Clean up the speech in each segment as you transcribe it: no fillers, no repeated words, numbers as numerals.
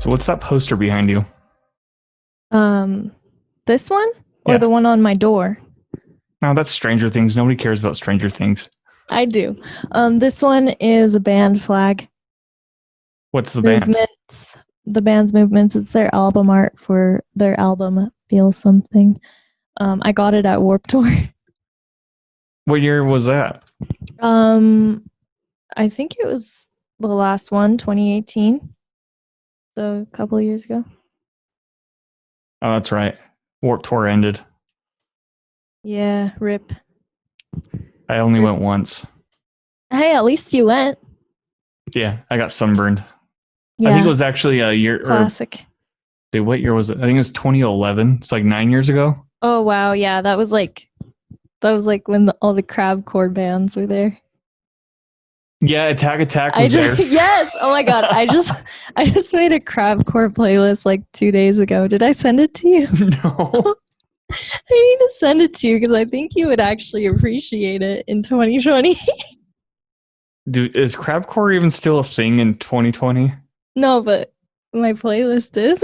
So what's that poster behind you? Um, this one or Yeah. the one on my door? No, that's Stranger Things. Nobody cares about Stranger Things. I do. This one is a band flag. What's the band? Movements. The band's movements. It's their album art for their album Feel Something. I got it at Warped Tour. What year was that? I think it was the last one, 2018. So a couple of years ago. Oh, that's right. Warped Tour ended. Yeah, rip. I only went once. Hey, at least you went. Yeah, I got sunburned. Yeah. I think it was actually a year. Classic. What year was it? I think it was 2011. It's like 9 years ago. Oh wow, yeah, that was like when all the crabcore bands were there. Yeah, Attack was there. Yes. Oh my god, I just made a crabcore playlist like 2 days ago. Did I send it to you? No. I need to send it to you because I think you would actually appreciate it in 2020. Dude, is crabcore even still a thing in 2020? No, but my playlist is.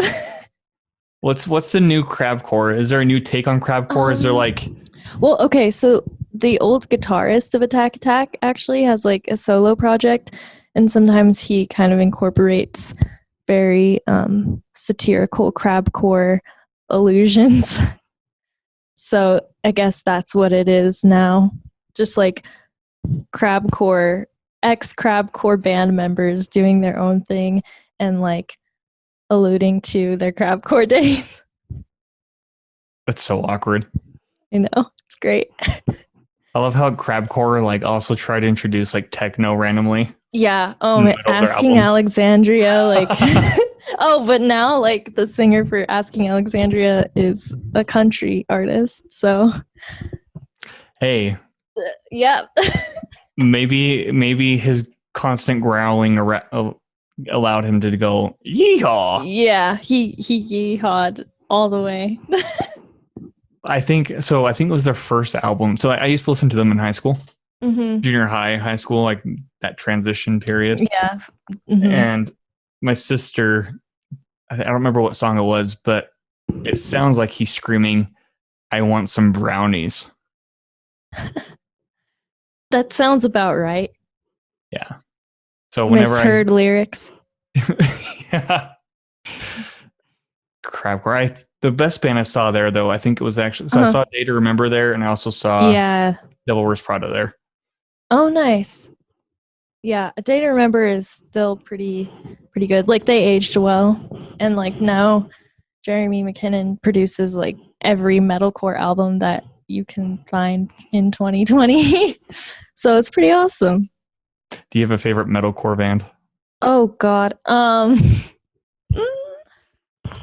What's the new crabcore? Is there a new take on crabcore? Is there like Well, okay, so the old guitarist of Attack Attack actually has like a solo project, and sometimes he kind of incorporates very satirical crabcore allusions. So I guess that's what it is now. Just like crabcore, ex-crabcore band members doing their own thing and like alluding to their crabcore days. that's so awkward. I know, it's great. I love how crabcore like also try to introduce like techno randomly. Yeah. In the middle of their Asking albums. Alexandria, like oh, but now like the singer for Asking Alexandria is a country artist. So Hey, yeah. maybe his constant growling allowed him to go yeehaw. Yeah, he yeehawed all the way. I think so. I think it was their first album. So I used to listen to them in high school, junior high school, like that transition period. Yeah. And my sister, I don't remember what song it was, but it sounds like he's screaming, "I want some brownies." That sounds about right. Yeah. So whenever Misheard lyrics. Yeah. Crabcore. The best band I saw there, though, I think it was actually. So I saw Day to Remember there, and I also saw Devil Wears Prada there. Oh, nice. Yeah, A Day to Remember is still pretty good. Like they aged well, and like now, Jeremy McKinnon produces like every metalcore album that you can find in 2020. So it's pretty awesome. Do you have a favorite metalcore band? Oh God.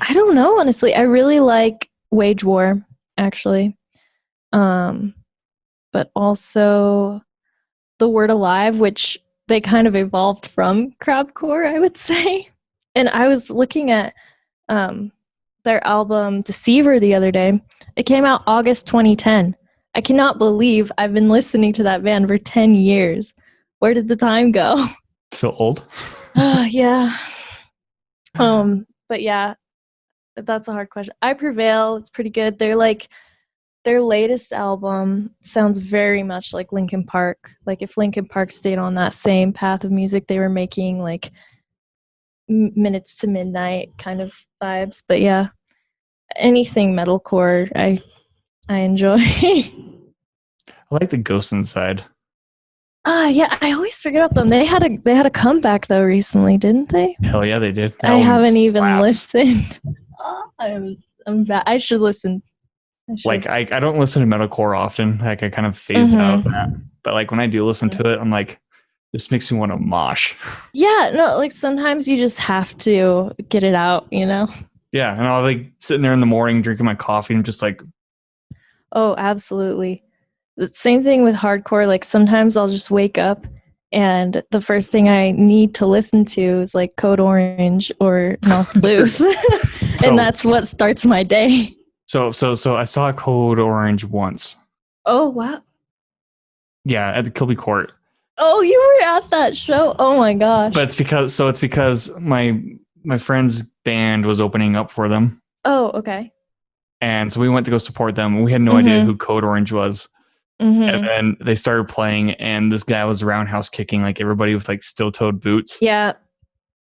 I don't know, honestly. I really like Wage War, actually. But also The Word Alive, which they kind of evolved from crabcore, I would say. And I was looking at their album Deceiver the other day. It came out August 2010. I cannot believe I've been listening to that band for 10 years. Where did the time go? Feel old? Yeah. But yeah, that's a hard question. I Prevail, it's pretty good. They're like, their latest album sounds very much like Linkin Park. Like if Linkin Park stayed on that same path of music they were making, like Minutes to Midnight kind of vibes. But yeah, anything metalcore, I enjoy. I like the Ghost Inside. Yeah, I always forget about them. They had a comeback though recently, didn't they? Hell yeah, they did. I haven't even listened. I'm bad. I should listen. Like I don't listen to metalcore often. Like I kind of phased out of that. But like when I do listen to it, I'm like, this makes me want to mosh. Yeah, no, like sometimes you just have to get it out, you know? Yeah, and I'll like sitting there in the morning drinking my coffee and just like, oh, absolutely. The same thing with hardcore. Like sometimes I'll just wake up and the first thing I need to listen to is like Code Orange or Knocked Loose. And that's what starts my day. So I saw Code Orange once. Oh, wow. Yeah, at the Kilby Court. Oh, you were at that show? Oh my gosh. But it's because my my friend's band was opening up for them. Oh, okay. And so we went to go support them. We had no idea Mm-hmm. who Code Orange was. Mm-hmm. And then they started playing, and this guy was roundhouse kicking like everybody with like steel-toed boots. Yeah.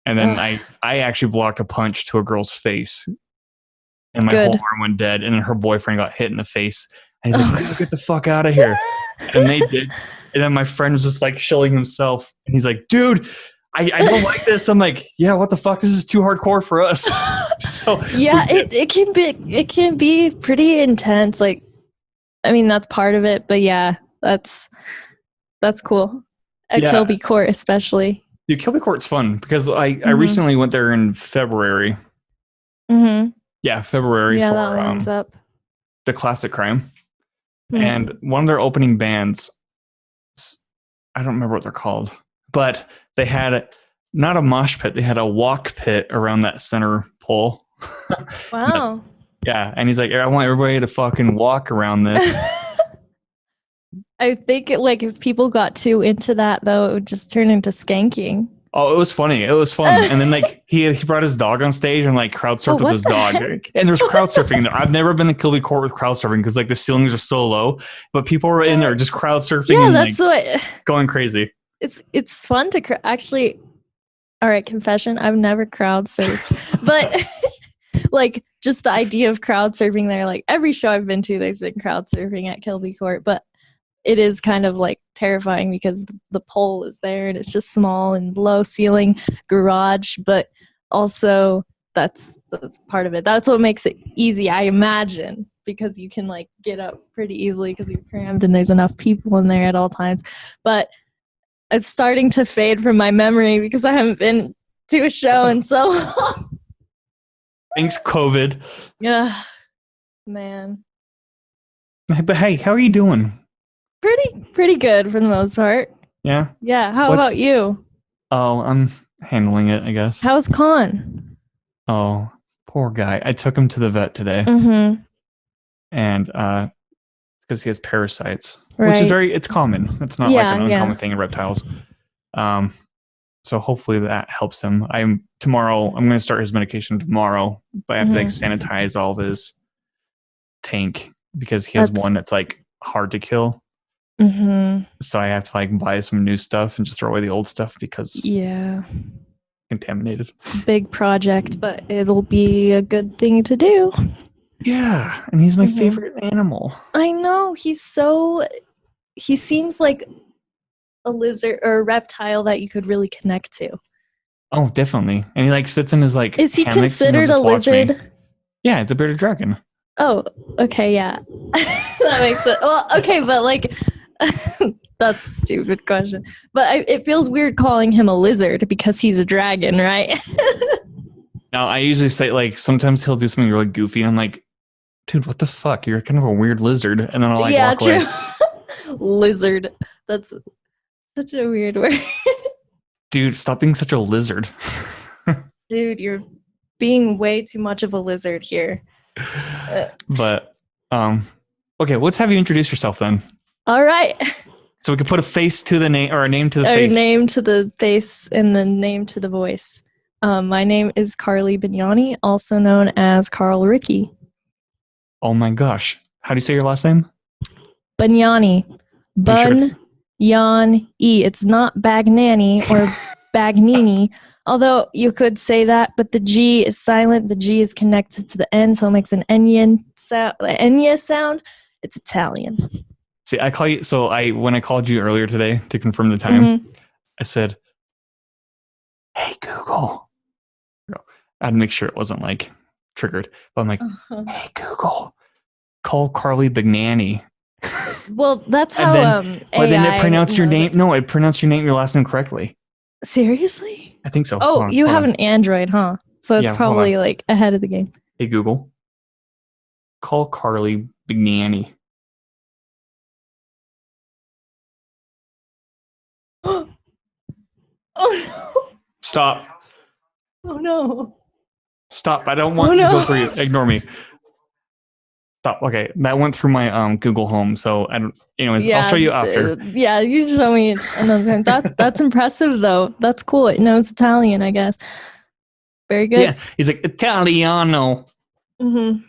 And then Ugh. I actually blocked a punch to a girl's face, and my Good. whole arm went dead. And then her boyfriend got hit in the face, and he's like, "Get the fuck out of here!" And they did. And then my friend was just like shilling himself, and he's like, "Dude, I don't like this." I'm like, "Yeah, what the fuck? This is too hardcore for us." So Yeah, it can be pretty intense. Like, I mean, that's part of it, but yeah, that's cool. At Yeah. Kilby Court, especially. Dude, Kilby Court's fun because I Mhm. recently went there in February. Mm-hmm. Yeah, February Yeah, for that lines up. the Classic Crime. Mhm. And one of their opening bands, I don't remember what they're called, but they had not a mosh pit, they had a walk pit around that center pole. Wow. Yeah, and he's like, I want everybody to fucking walk around this. I think like if people got too into that, though, it would just turn into skanking. Oh, it was funny. It was fun. And then like he brought his dog on stage and like crowd surfed with what his the dog. heck? And there's crowd surfing there. I've never been to Kilby Court with crowd surfing because like the ceilings are so low, but people were in there just crowd surfing Yeah, and that's like what going crazy. it's fun to actually. All right, confession: I've never crowd surfed, but like just the idea of crowd surfing there. Like every show I've been to, there's been crowd surfing at Kilby Court, but it is kind of like terrifying because the pole is there and it's just small and low ceiling garage, but also that's part of it. That's what makes it easy, I imagine, because you can like get up pretty easily because you're crammed and there's enough people in there at all times. But it's starting to fade from my memory because I haven't been to a show in so long. Thanks, COVID. Yeah, man. But hey, how are you doing? Pretty good for the most part. Yeah. Yeah. How about you? Oh, I'm handling it, I guess. How's Con? Oh, poor guy. I took him to the vet today. Mm-hmm. And because he has parasites, Right. which is it's common. It's not like an uncommon thing in reptiles. So hopefully that helps him. Tomorrow I'm going to start his medication tomorrow, but I have to like sanitize all of his tank because he has one that's like hard to kill. Mm-hmm. So I have to like buy some new stuff and just throw away the old stuff because contaminated. Big project, but it'll be a good thing to do. Yeah, and he's my favorite animal. I know. He seems like a lizard or a reptile that you could really connect to. Oh, definitely. And he like sits in his like. Is he considered a lizard? Yeah, it's a bearded dragon. Oh, okay, yeah. That makes sense. Well, okay, but like that's a stupid question. But it feels weird calling him a lizard because he's a dragon, right? Now, I usually say like sometimes he'll do something really goofy and I'm like, dude, what the fuck? You're kind of a weird lizard. And then I'll like walk away. Lizard. That's such a weird word. Dude, stop being such a lizard. Dude, you're being way too much of a lizard here. But okay, let's have you introduce yourself then. All right. So we can put a face to the name or a name to the face. A name to the face and the name to the voice. My name is Karlie Bagnani, also known as Karl Ricky. Oh my gosh. How do you say your last name? Bagnani. Bun-yan-e. It's not Bagnani or Bagnini, although you could say that, but the G is silent. The G is connected to the N, so it makes an Enya sound. It's Italian. See, I call you. So when I called you earlier today to confirm the time, I said, "Hey Google." I had to make sure it wasn't like triggered, but I'm like, "Hey Google, call Karlie Bagnani." Well, that's how. But then it pronounced your name. No, it pronounced your last name correctly. Seriously? I think so. Oh, you have an Android, huh? So it's probably like ahead of the game. Hey Google, call Karlie Bagnani. Oh no! Stop. Oh no! Stop! I don't want to go for you. Ignore me. Stop. Okay, that went through my Google Home, so I don't. Anyways, I'll show you after. Yeah, you can show me another time. That's impressive, though. That's cool. It knows Italian, I guess. Very good. Yeah, he's like Italiano. Mm-hmm.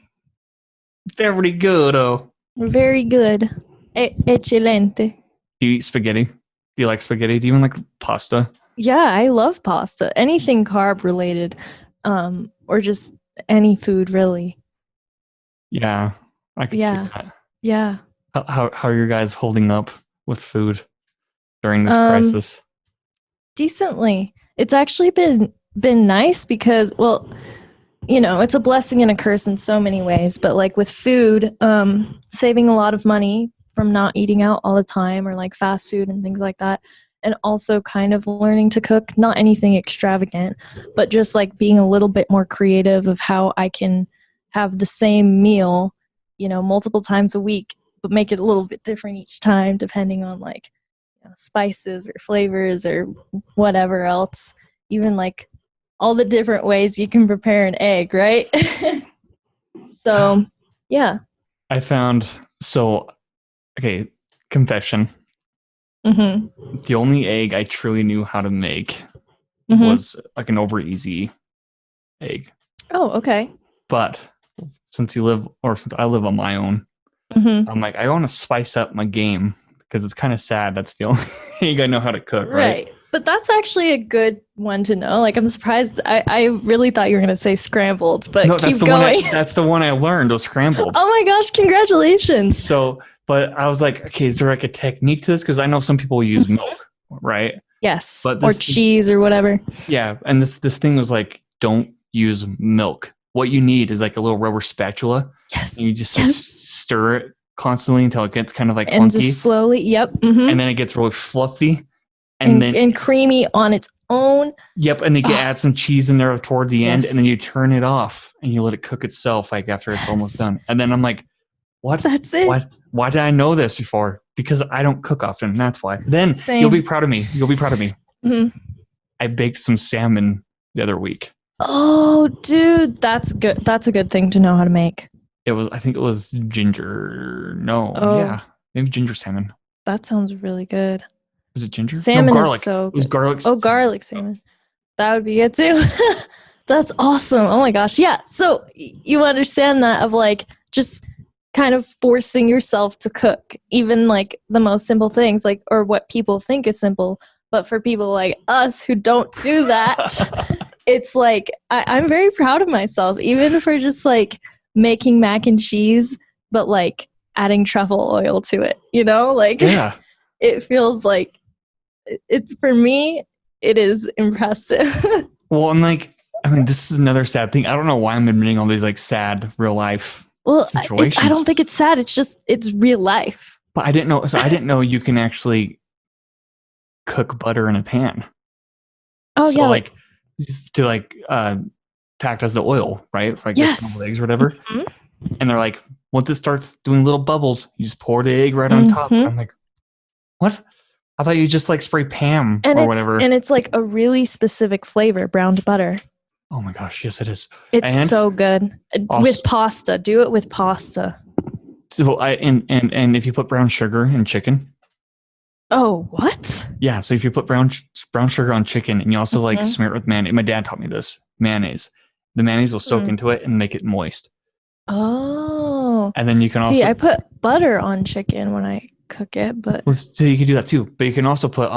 Very good. Oh, Very good. Eccellente. do you eat spaghetti? Do you like spaghetti? Do you even like pasta? Yeah, I love pasta. Anything carb related, or just any food really. Yeah, I can see Yeah, that. yeah. How are you guys holding up with food during this Um, crisis? Decently. It's actually been nice because, well, it's a blessing and a curse in so many ways. But like with food, saving a lot of money from not eating out all the time or like fast food and things like that. And also kind of learning to cook, not anything extravagant, but just like being a little bit more creative of how I can have the same meal, multiple times a week, but make it a little bit different each time, depending on like spices or flavors or whatever else. Even like all the different ways you can prepare an egg, right? So, yeah. I found okay, confession. Mm-hmm. The only egg I truly knew how to make Mm-hmm. was like an over easy egg. Oh, okay. But since I live on my own, Mm-hmm. I'm like, I want to spice up my game because it's kind of sad. That's the only egg I know how to cook, right? But that's actually a good one to know. Like, I'm surprised. I really thought you were going to say scrambled, but No, keep going. That's the one I learned was scrambled. Oh my gosh, congratulations. So, but I was like, okay, is there like a technique to this? Because I know some people use milk, right? Yes, But or cheese or whatever. Yeah, and this thing was like, don't use milk. What you need is like a little rubber spatula. Yes. And you just like stir it constantly until it gets kind of like and clunky. just slowly, yep. Mm-hmm. And then it gets really fluffy. And creamy on its own. Yep, and then you add some cheese in there toward the end, and then you turn it off and you let it cook itself like after it's almost done. And then I'm like, what? That's it. Why did I know this before? Because I don't cook often. That's why. Then you'll be proud of me. Mm-hmm. I baked some salmon the other week. Oh, dude, that's good. That's a good thing to know how to make. I think it was ginger. No, yeah, maybe ginger salmon. That sounds really good. Was it ginger? Salmon no, garlic. Is so good. It was garlic. Oh, garlic salmon. That would be it too. That's awesome. Oh my gosh. Yeah. So you understand that of like just kind of forcing yourself to cook, even like the most simple things, like, or what people think is simple. But for people like us who don't do that, it's like, I'm very proud of myself, even for just like making mac and cheese, but like adding truffle oil to it, like, yeah. It feels like for me, it is impressive. Well, I'm like, this is another sad thing. I don't know why I'm admitting all these like sad real life situations. I don't think it's sad. It's real life. But I didn't know. So I didn't know you can actually cook butter in a pan. Oh, so, yeah. Like to like act as the oil, right? For like scrambled eggs or whatever. Mm-hmm. And they're like, once it starts doing little bubbles, you just pour the egg right on top. And I'm like, what? I thought you just like spray Pam or whatever. And it's like a really specific flavor, browned butter. Oh my gosh, yes it is. It's so good. Also, with pasta. Do it with pasta. So and if you put brown sugar in chicken. Oh, what? Yeah, so if you put brown sugar on chicken and you also like smear it with mayonnaise. My dad taught me this. Mayonnaise. The mayonnaise will soak into it and make it moist. Oh. And then you can also I put butter on chicken when I cook it, but so you can do that too. But you can also put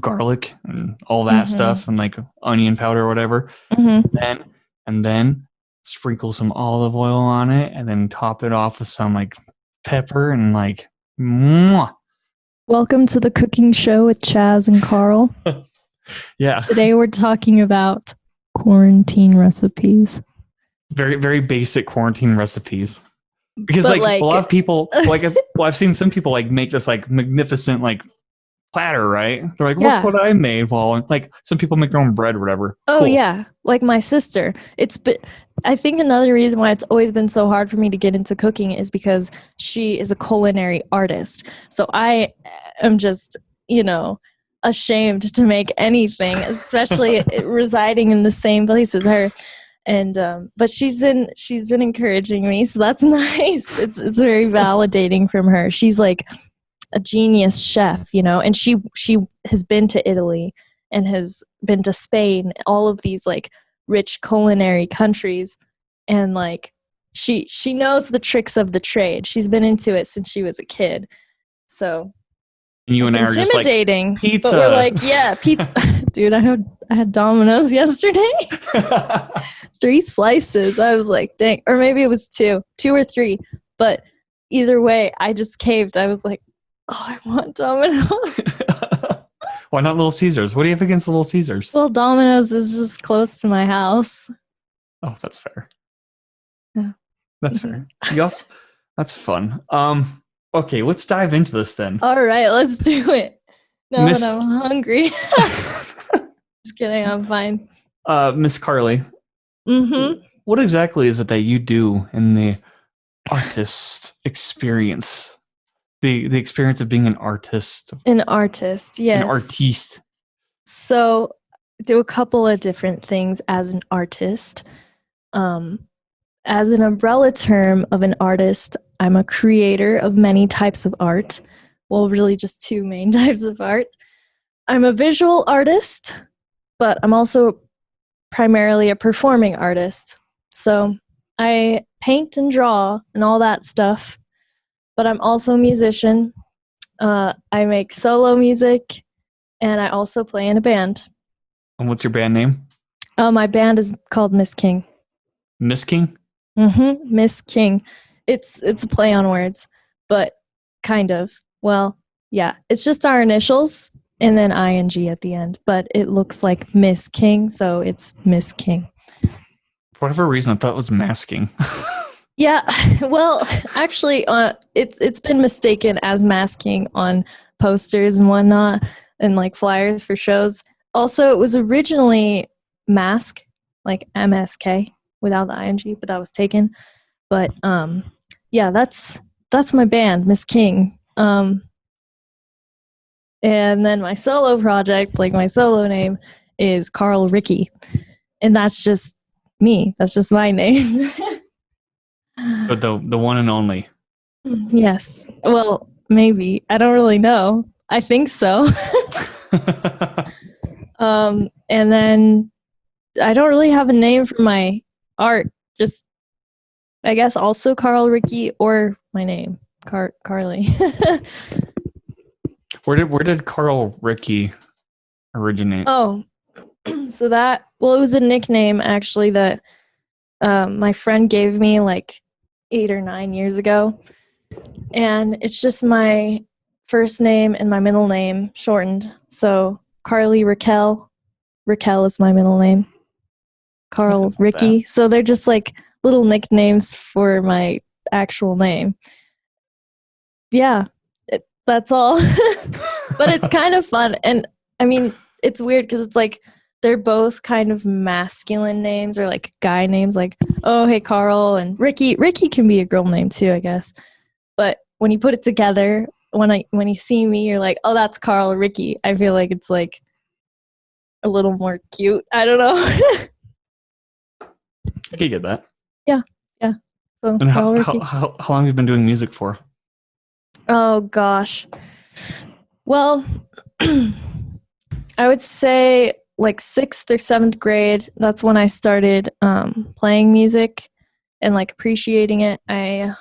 garlic and all that stuff and like onion powder or whatever. And then sprinkle some olive oil on it and then top it off with some like pepper and like mwah. Welcome to the cooking show with Chaz and Karl. Yeah. Today we're talking about quarantine recipes. Very, very basic quarantine recipes. Because like a lot of people, I've seen some people like make this like magnificent like platter, right? They're like, look what I made. Well, like some people make their own bread or whatever. Oh, cool. Yeah. Like my sister. I think another reason why it's always been so hard for me to get into cooking is because she is a culinary artist. So I am just, ashamed to make anything, especially residing in the same place as her. And but she's been encouraging me, so that's nice. It's very validating from her. She's like a genius chef, and she has been to Italy and has been to Spain, all of these like rich culinary countries, and like she knows the tricks of the trade. She's been into it since she was a kid. So And you it's and I are just like, intimidating. pizza. But we're like, yeah, pizza. Dude, I had Domino's yesterday. 3 slices. I was like, dang. Or maybe it was 2 or 3. But either way, I just caved. I was like, oh, I want Domino's. Why not Little Caesars? What do you have against Little Caesars? Well, Domino's is just close to my house. Oh, that's fair. Yeah. That's fair. Yes, that's fun. Okay, let's dive into this then. All right, let's do it. Now that I'm hungry. Just kidding, I'm fine. Miss Karlie. Mm-hmm. What exactly is it that you do in the artist experience? The experience of being an artist. An artist, yes. An artiste. So, do a couple of different things as an artist. As an umbrella term of an artist, I'm a creator of many types of art. Well, really just 2 main types of art. I'm a visual artist, but I'm also primarily a performing artist. So I paint and draw and all that stuff, but I'm also a musician. I make solo music, and I also play in a band. And what's your band name? My band is called Miss King. Miss King? Mm-hmm. Miss King. It's a play on words, but kind of. Well, yeah. It's just our initials and then ing at the end, but it looks like Miss King, so it's Miss King. For whatever reason, I thought it was masking. Yeah, well, actually, it's been mistaken as masking on posters and whatnot, and like flyers for shows. Also, it was originally mask, like MSK, without the ing, but that was taken. But yeah, that's my band, Miss King. And then my solo project, like my solo name, is Karl Ricky, and that's just me. That's just my name. But the one and only. Yes. Well, maybe. I don't really know. I think so. And then I don't really have a name for my art. Just, I guess, also Karl Ricky or my name, Karlie. Where did Karl Ricky originate? Oh, so it was a nickname actually that my friend gave me like 8 or 9 years ago, and it's just my first name and my middle name shortened. So Karlie Raquel. Raquel is my middle name. Karl Ricky. So they're just like little nicknames for my actual name. Yeah, that's all. But it's kind of fun. And I mean, it's weird because it's like they're both kind of masculine names or like guy names, like, oh, hey, Karl, and Ricky. Ricky can be a girl name too, I guess. But when you put it together, when you see me, you're like, oh, that's Karl Ricky. I feel like it's like a little more cute. I don't know. I can get that. Yeah. So and how long have you been doing music for? Oh gosh. Well, I would say like 6th or 7th grade. That's when I started playing music and like appreciating it. I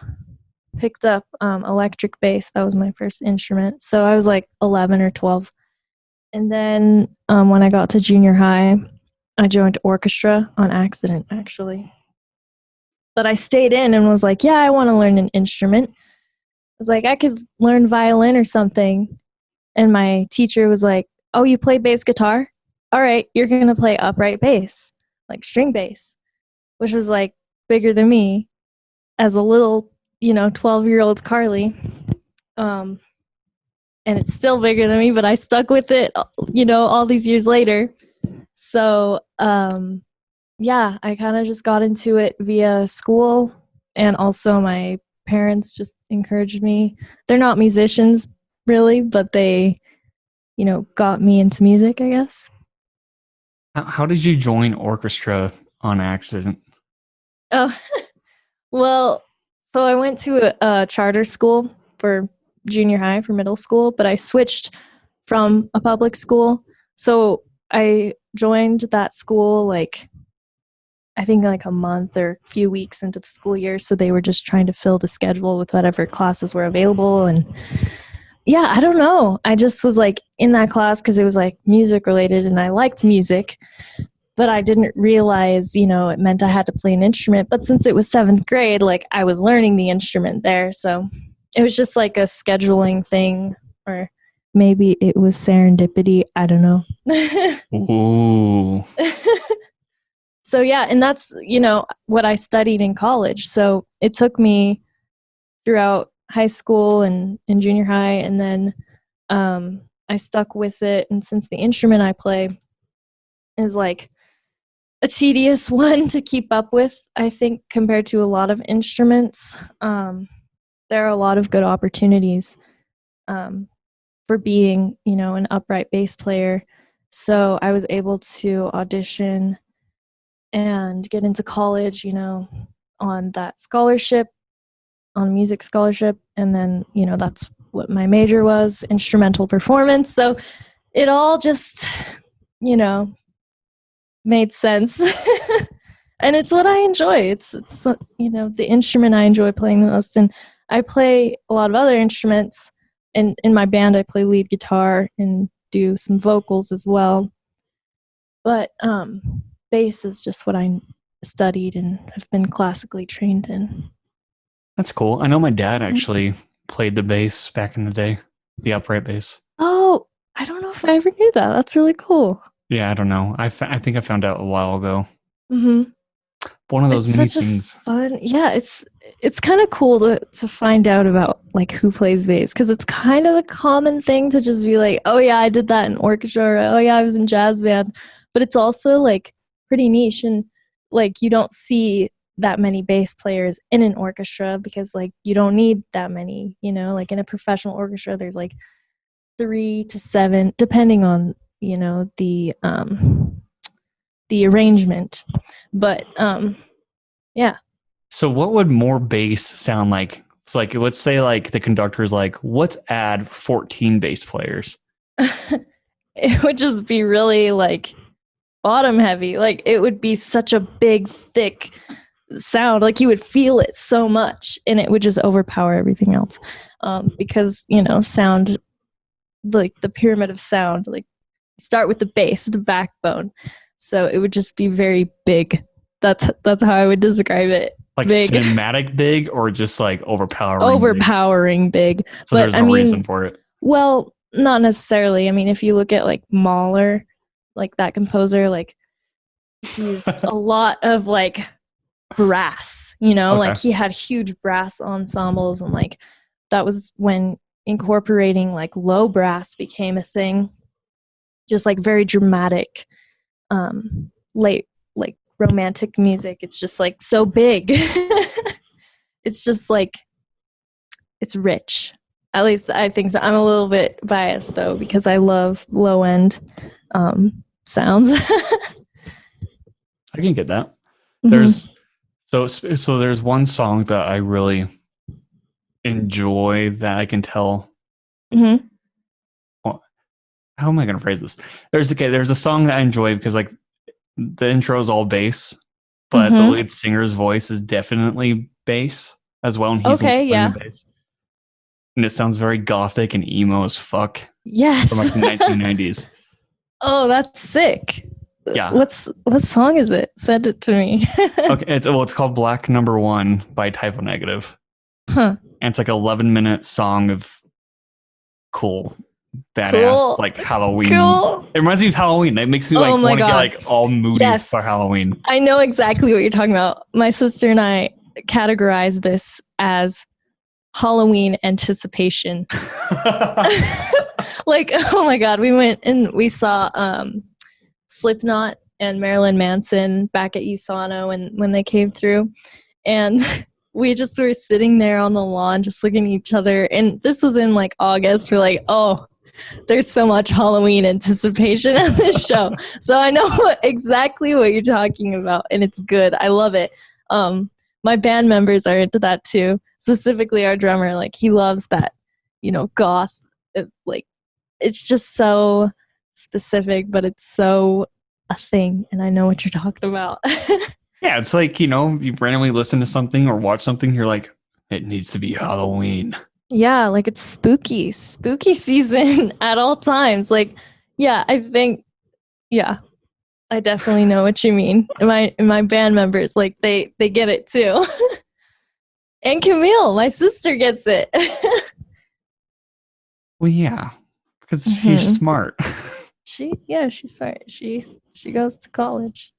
picked up electric bass. That was my first instrument. So I was like 11 or 12. And then when I got to junior high, I joined orchestra on accident, actually. But I stayed in and was like, yeah, I want to learn an instrument. I was like, I could learn violin or something. And my teacher was like, oh, you play bass guitar? All right, you're going to play upright bass, like string bass, which was like bigger than me as a little, 12-year-old Karlie. And it's still bigger than me, but I stuck with it, all these years later. So, yeah, I kind of just got into it via school, and also my parents just encouraged me. They're not musicians, really, but they, got me into music, I guess. How did you join orchestra on accident? Oh, well, so I went to a charter school for junior high, for middle school, but I switched from a public school. So I joined that school like I think like a month or a few weeks into the school year, so they were just trying to fill the schedule with whatever classes were available. And yeah, I don't know. I just was like in that class because it was like music related and I liked music, but I didn't realize, it meant I had to play an instrument. But since it was 7th grade, like I was learning the instrument there. So it was just like a scheduling thing, or maybe it was serendipity. I don't know. Ooh. So yeah, and that's, what I studied in college. So it took me throughout high school and junior high, and then I stuck with it. And since the instrument I play is like a tedious one to keep up with, I think, compared to a lot of instruments, there are a lot of good opportunities for being, an upright bass player. So I was able to audition and get into college, on that scholarship, on music scholarship. And then, that's what my major was, instrumental performance. So it all just, made sense. And it's what I enjoy. It's the instrument I enjoy playing the most. And I play a lot of other instruments. And in my band, I play lead guitar and do some vocals as well. But bass is just what I studied and have been classically trained in. That's cool. I know my dad actually played the bass back in the day, the upright bass. Oh, I don't know if I ever knew that. That's really cool. Yeah, I don't know. I think I found out a while ago. Mm-hmm. One of those It's mini such things. fun. Yeah, it's kind of cool to find out about like who plays bass, because it's kind of a common thing to just be like, oh yeah, I did that in orchestra, or oh yeah, I was in jazz band. But it's also like pretty niche, and like you don't see that many bass players in an orchestra because like you don't need that many, like in a professional orchestra there's like 3 to 7 depending on, the arrangement. But yeah. So what would more bass sound like? It's like, let's say like the conductor is like, let's add 14 bass players. It would just be really like bottom heavy. Like it would be such a big, thick sound. Like you would feel it so much, and it would just overpower everything else. Because, sound, like the pyramid of sound, like start with the bass, the backbone. So it would just be very big. That's how I would describe it. Like big. Cinematic big, or just like overpowering? Overpowering big. So there's no reason for it. Well, not necessarily. I mean, if you look at like Mahler, like that composer, like he used a lot of like brass, okay. Like he had huge brass ensembles, and like that was when incorporating like low brass became a thing. Just like very dramatic, late like romantic music. It's just like so big. It's just like it's rich. At least I think so. I'm a little bit biased though because I love low end sounds. I can get that. Mm-hmm. There's one song that I really enjoy that I can tell. Mm-hmm. Well, how am I going to phrase this? There's a song that I enjoy because like the intro is all bass, but the lead singer's voice is definitely bass as well, and he's playing the bass. And it sounds very gothic and emo as fuck. Yes. From like the 1990s. Oh, that's sick. Yeah. What song is it? Send it to me. Okay, it's called Black Number 1 by Typo Negative. Huh. And it's like an 11-minute song of cool, badass, like Halloween. Cool. It reminds me of Halloween. That makes me like want to get like all moody for Halloween. I know exactly what you're talking about. My sister and I categorize this as Halloween anticipation. Like, oh my God, we went and we saw Slipknot and Marilyn Manson back at USANO when they came through, and we just were sitting there on the lawn just looking at each other, and this was in like August. We're like, oh, there's so much Halloween anticipation at this show. So I know exactly what you're talking about, and it's good. I love it. My band members are into that too. Specifically our drummer, like he loves that, goth, like it's just so specific, but it's so a thing, and I know what you're talking about. Yeah, it's like, you randomly listen to something or watch something, you're like, it needs to be Halloween. Yeah, like it's spooky season at all times. Like, yeah, I think, yeah, I definitely know what you mean. And my band members, like they get it too. And Camille, my sister, gets it. Well, yeah, because she's Mhm. smart. She's smart. She goes to college.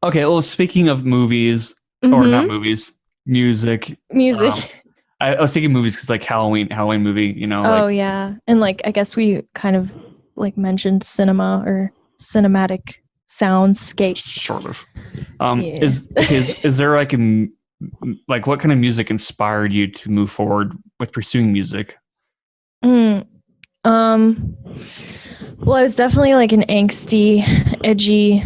Okay, well, speaking of movies, or not Mm-hmm. movies, music. Music. I was thinking movies because like Halloween movie, Oh like yeah, and like I guess we kind of like mentioned cinema or cinematic soundscapes. sort of. Yeah. Is there like like what kind of music inspired you to move forward with pursuing music? Mm, um. Well, I was definitely like an angsty, edgy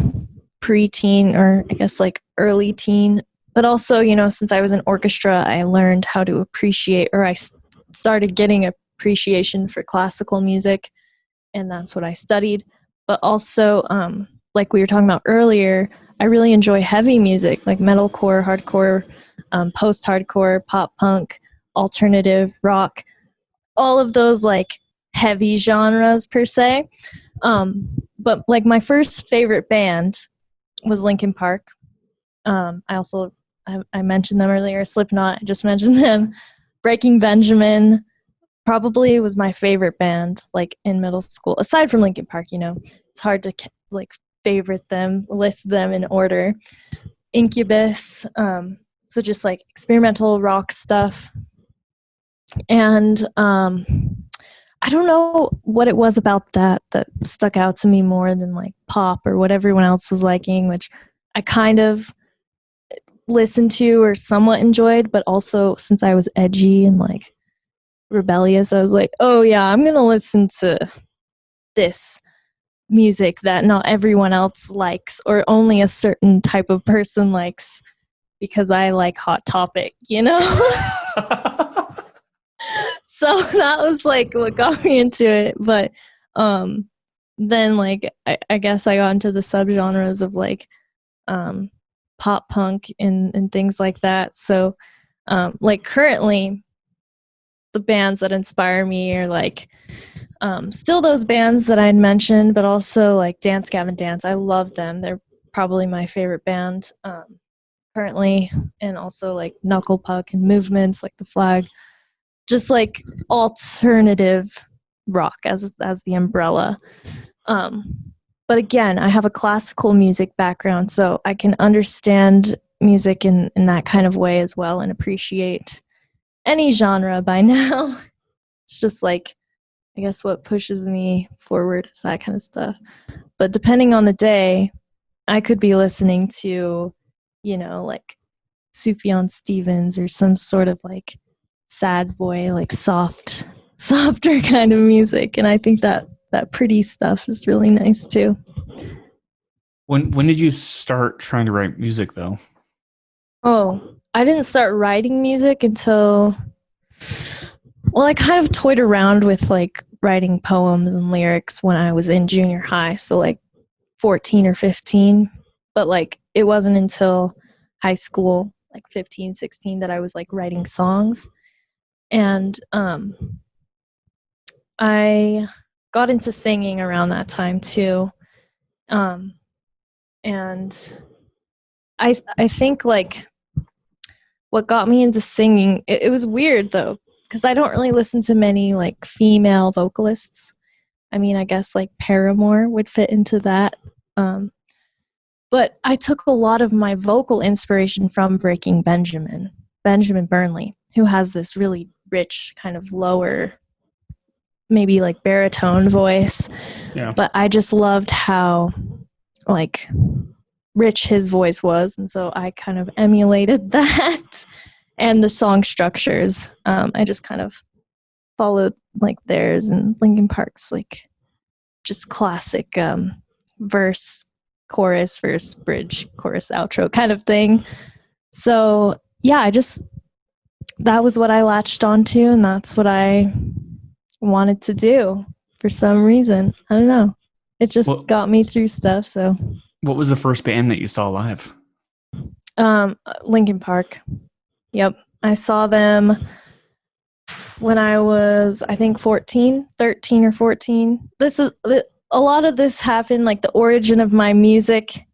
preteen, or I guess like early teen. But also, since I was in orchestra, I learned how to appreciate, or I started getting appreciation for classical music, and that's what I studied. But also, like we were talking about earlier, I really enjoy heavy music, like metalcore, hardcore, post-hardcore, pop punk, alternative rock, all of those like heavy genres per se. But like my first favorite band was Linkin Park. I mentioned them earlier. Slipknot, I just mentioned them. Breaking Benjamin probably was my favorite band like in middle school. Aside from Linkin Park, it's hard to like favorite them, list them in order. Incubus, so just like experimental rock stuff. And I don't know what it was about that stuck out to me more than like pop or what everyone else was liking, which I kind of listened to or somewhat enjoyed, but also since I was edgy and like rebellious, I was like, oh yeah, I'm gonna listen to this music that not everyone else likes or only a certain type of person likes because I like Hot Topic, So that was like what got me into it. But then like I guess I got into the subgenres of like pop punk and things like that. So like currently the bands that inspire me are like still those bands that I'd mentioned, but also like Dance Gavin Dance. I love them. They're probably my favorite band currently. And also like Knuckle Puck and Movements like The Flag. Just like alternative rock as the umbrella. But again, I have a classical music background, so I can understand music in that kind of way as well and appreciate any genre by now. It's just like, I guess what pushes me forward is that kind of stuff. But depending on the day, I could be listening to, like Sufjan Stevens or some sort of like sad boy, like softer kind of music. And I think that pretty stuff is really nice too. When did you start trying to write music though? Oh, I didn't start writing music until, well, I kind of toyed around with like writing poems and lyrics when I was in junior high, so like 14 or 15, but like it wasn't until high school, like 15, 16, that I was like writing songs. And I got into singing around that time too. And I think like what got me into singing, it was weird though, because I don't really listen to many like female vocalists. I mean, I guess like Paramore would fit into that. But I took a lot of my vocal inspiration from Breaking Benjamin Burnley, who has this really rich kind of lower, maybe like baritone voice. Yeah. But I just loved how like rich his voice was, and so I kind of emulated that. And the song structures, I just kind of followed like theirs, and Linkin Park's like just classic verse, chorus, verse, bridge, chorus, outro kind of thing. So yeah, that was what I latched onto, and that's what I wanted to do for some reason. I don't know. it just got me through stuff. So, what was the first band that you saw live? Linkin Park. Yep, I saw them when I was, I think, 13 or 14. This is a lot of this happened, like the origin of my music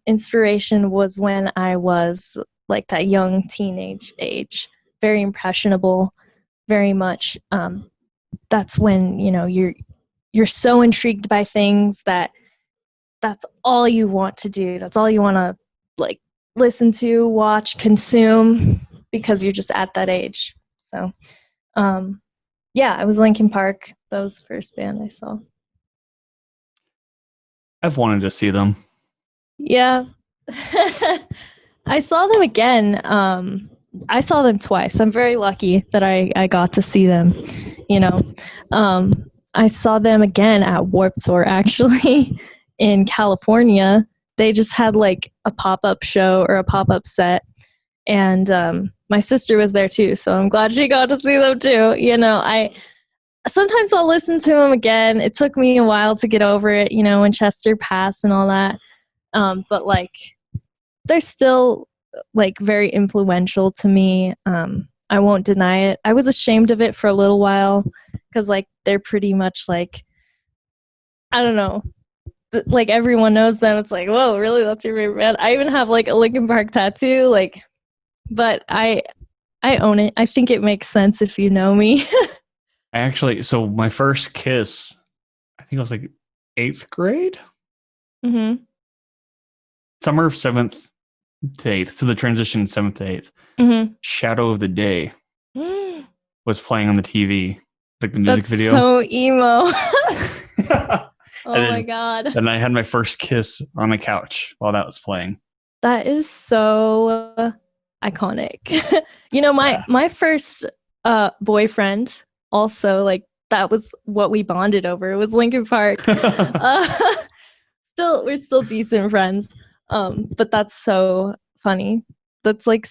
inspiration was when I was like that young teenage age, very impressionable, very much. That's when, you know, you're so intrigued by things that's all you want to do. That's all you want to like listen to, watch, consume, because you're just at that age. So, yeah, I was Linkin Park. That was the first band I saw. I've wanted to see them. Yeah. I saw them again. I saw them twice. I'm very lucky that I got to see them, you know. I saw them again at Warped Tour, actually, in California. They just had like a pop-up show or a pop-up set. And my sister was there too, so I'm glad she got to see them too. You know, sometimes I'll listen to them again. It took me a while to get over it, you know, when Chester passed and all that. But like, they're still like very influential to me. I won't deny it. I was ashamed of it for a little while because like they're pretty much like, I don't know, like everyone knows them. It's like, whoa, really? That's your favorite band? I even have like a Linkin Park tattoo. Like, but I own it. I think it makes sense if you know me. So my first kiss, I think I was like 8th grade. Mm-hmm. Summer of 7th to 8th. So the transition 7th to 8th. Mm-hmm. Shadow of the Day was playing on the TV, like the music video. So emo. Oh my God. Then I had my first kiss on the couch while that was playing. That is so iconic. You know, my first boyfriend also, like, that was what we bonded over. It was Linkin Park. We're still decent friends. But that's so funny. That's like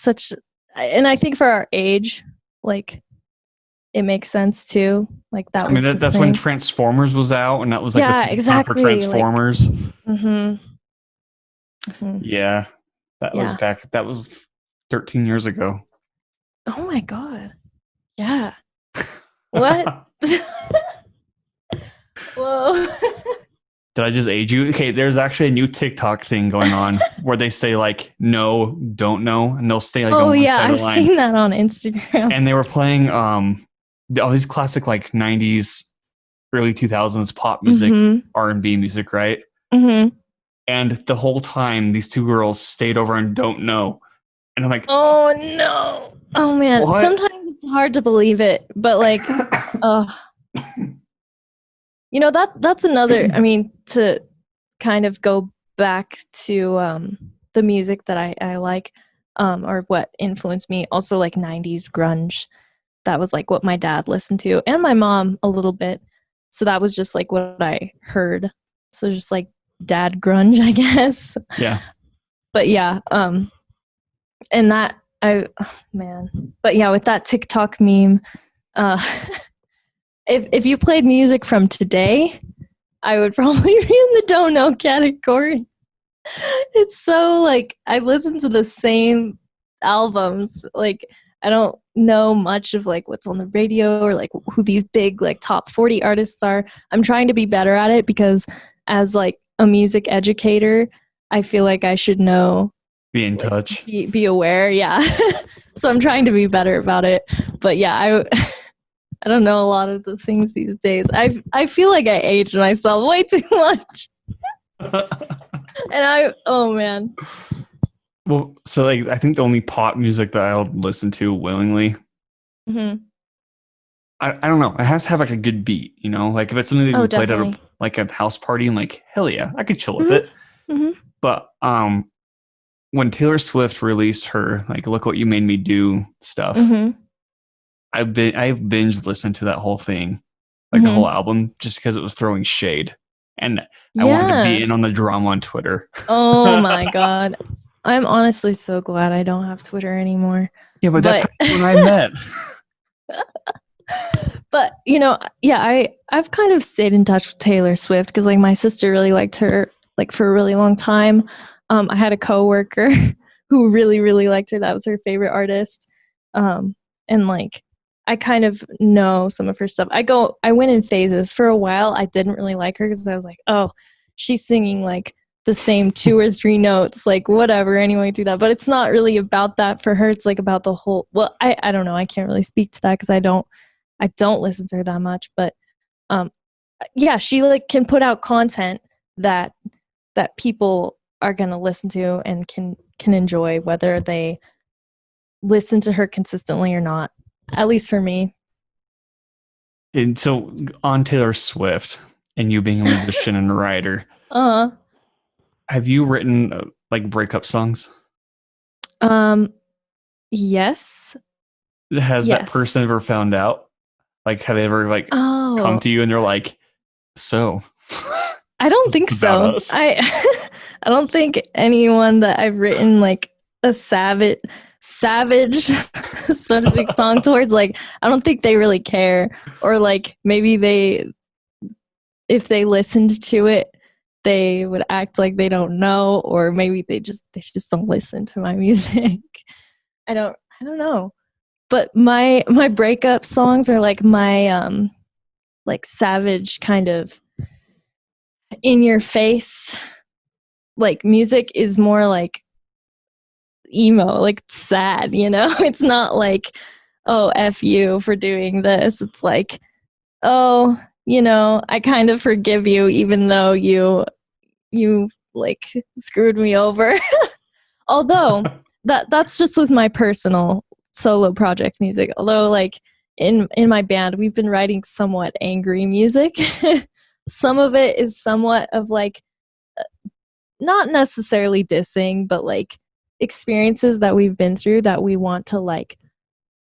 and I think for our age, like, it makes sense too. Like that. That's when Transformers was out, and that was like the exactly for Transformers. Like, mm-hmm. Yeah, was back. That was 13 years ago. Oh my God! Yeah. What? Whoa. Did I just age you? Okay, there's actually a new TikTok thing going on where they say like no, don't know, and they'll stay like on one side of the line. I've seen that on Instagram. And they were playing all these classic like 90s, early 2000s pop music, R&B music, right? Mm-hmm. And the whole time, these two girls stayed over and don't know. And I'm like, oh no, oh man. What? Sometimes it's hard to believe it, but like, you know, that's another. I mean, to kind of go back to the music that I like, or what influenced me. Also, like 90s grunge. That was like what my dad listened to, and my mom a little bit. So that was just like what I heard. So just like dad grunge, I guess. Yeah. But yeah, and that but yeah, with that TikTok meme, if you played music from today, I would probably be in the don't know category. It's so like I listen to the same albums. Like I don't know much of like what's on the radio or like who these big like top 40 artists are. I'm trying to be better at it because as like a music educator, I feel like I should know. Be in touch. Be aware, yeah. So I'm trying to be better about it. But yeah, I don't know a lot of the things these days. I feel like I aged myself way too much. And oh man. Well, so like I think the only pop music that I'll listen to willingly. Mm-hmm. I don't know. It has to have like a good beat, you know. Like if it's something that we played at a house party, and like hell yeah, I could chill with it. Mm-hmm. But when Taylor Swift released her like "Look What You Made Me Do" stuff, I've binge listened to that whole thing, like the whole album, just because it was throwing shade, and I wanted to be in on the drama on Twitter. Oh my God. I'm honestly so glad I don't have Twitter anymore. Yeah, but that's when I met. But yeah, I've kind of stayed in touch with Taylor Swift because like my sister really liked her like for a really long time. I had a coworker who really really liked her. That was her favorite artist. And like I kind of know some of her stuff. I went in phases. For a while I didn't really like her because I was like, oh, she's singing like the same 2 or 3 notes, like whatever, anyway, do that. But it's not really about that for her. It's like about the whole, well, I don't know. I can't really speak to that because I don't listen to her that much. But yeah, she like can put out content that people are going to listen to and can enjoy, whether they listen to her consistently or not, at least for me. And so on Taylor Swift and you being a musician and a writer, have you written like breakup songs? Yes. Has that person ever found out? Like, have they ever like come to you and they're like, so? I don't think so. I don't think anyone that I've written like a savage so to speak song towards, like I don't think they really care, or like maybe if they listened to it they would act like they don't know, or maybe they just don't listen to my music. I don't know. But my breakup songs are like my like savage kind of in your face, like music is more like emo, like sad, it's not like, oh, F you for doing this. It's like, oh, I kind of forgive you even though you like screwed me over. Although that's just with my personal solo project music. Although like in my band we've been writing somewhat angry music. Some of it is somewhat of like not necessarily dissing, but like experiences that we've been through that we want to like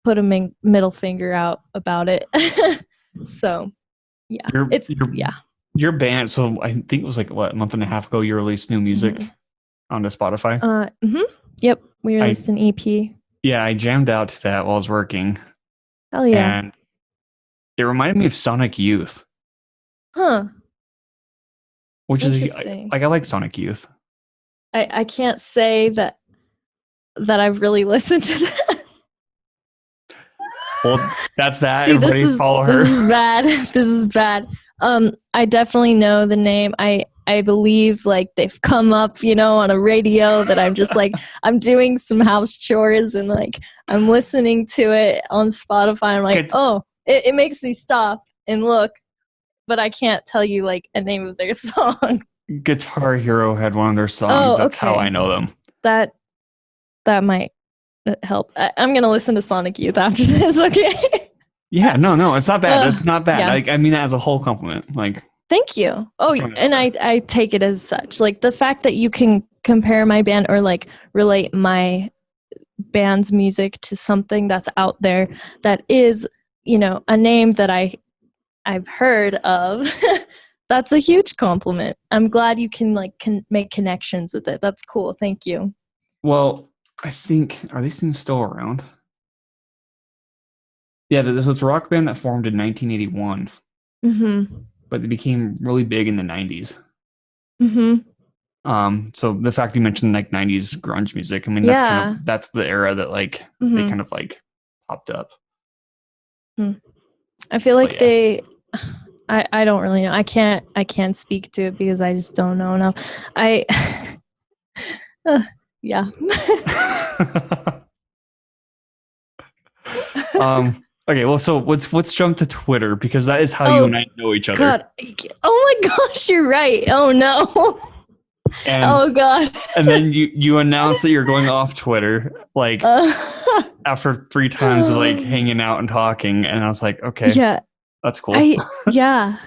put a middle finger out about it. So yeah, your band. So I think it was like what, a month and a half ago you released new music onto Spotify. Yep, we released an EP. Yeah, I jammed out to that while I was working. Hell yeah. And it reminded me of Sonic Youth. Huh. Which is like, I like Sonic Youth. I can't say that I've really listened to that. Well, that's that. See, follow her. This is bad. This is bad. I definitely know the name. I believe like they've come up, on a radio that I'm just like, I'm doing some house chores and like I'm listening to it on Spotify. I'm like, it makes me stop and look, but I can't tell you like a name of their song. Guitar Hero had one of their songs. That's how I know them. That might help. I'm going to listen to Sonic Youth after this, okay? Yeah, no, it's not bad. It's not bad. Yeah. Like, I mean that as a whole compliment. Like, thank you. Oh, and I take it as such. Like the fact that you can compare my band or like relate my band's music to something that's out there that is, a name that I've heard of. That's a huge compliment. I'm glad you can make connections with it. That's cool. Thank you. Well, I think, are these things still around? Yeah, this was a rock band that formed in 1981. But they became really big in the 90s. So the fact you mentioned like 90s grunge music, I mean, that's the era that like they kind of like popped up. I feel like I don't really know. I can't speak to it because I just don't know enough. Yeah. Okay, well, so let's jump to Twitter because that is how you and I know each other. God. Oh my gosh, you're right. Oh no. And, oh God. And then you announced that you're going off Twitter, like after 3 times of like hanging out and talking, and I was like, okay, yeah, that's cool. Yeah.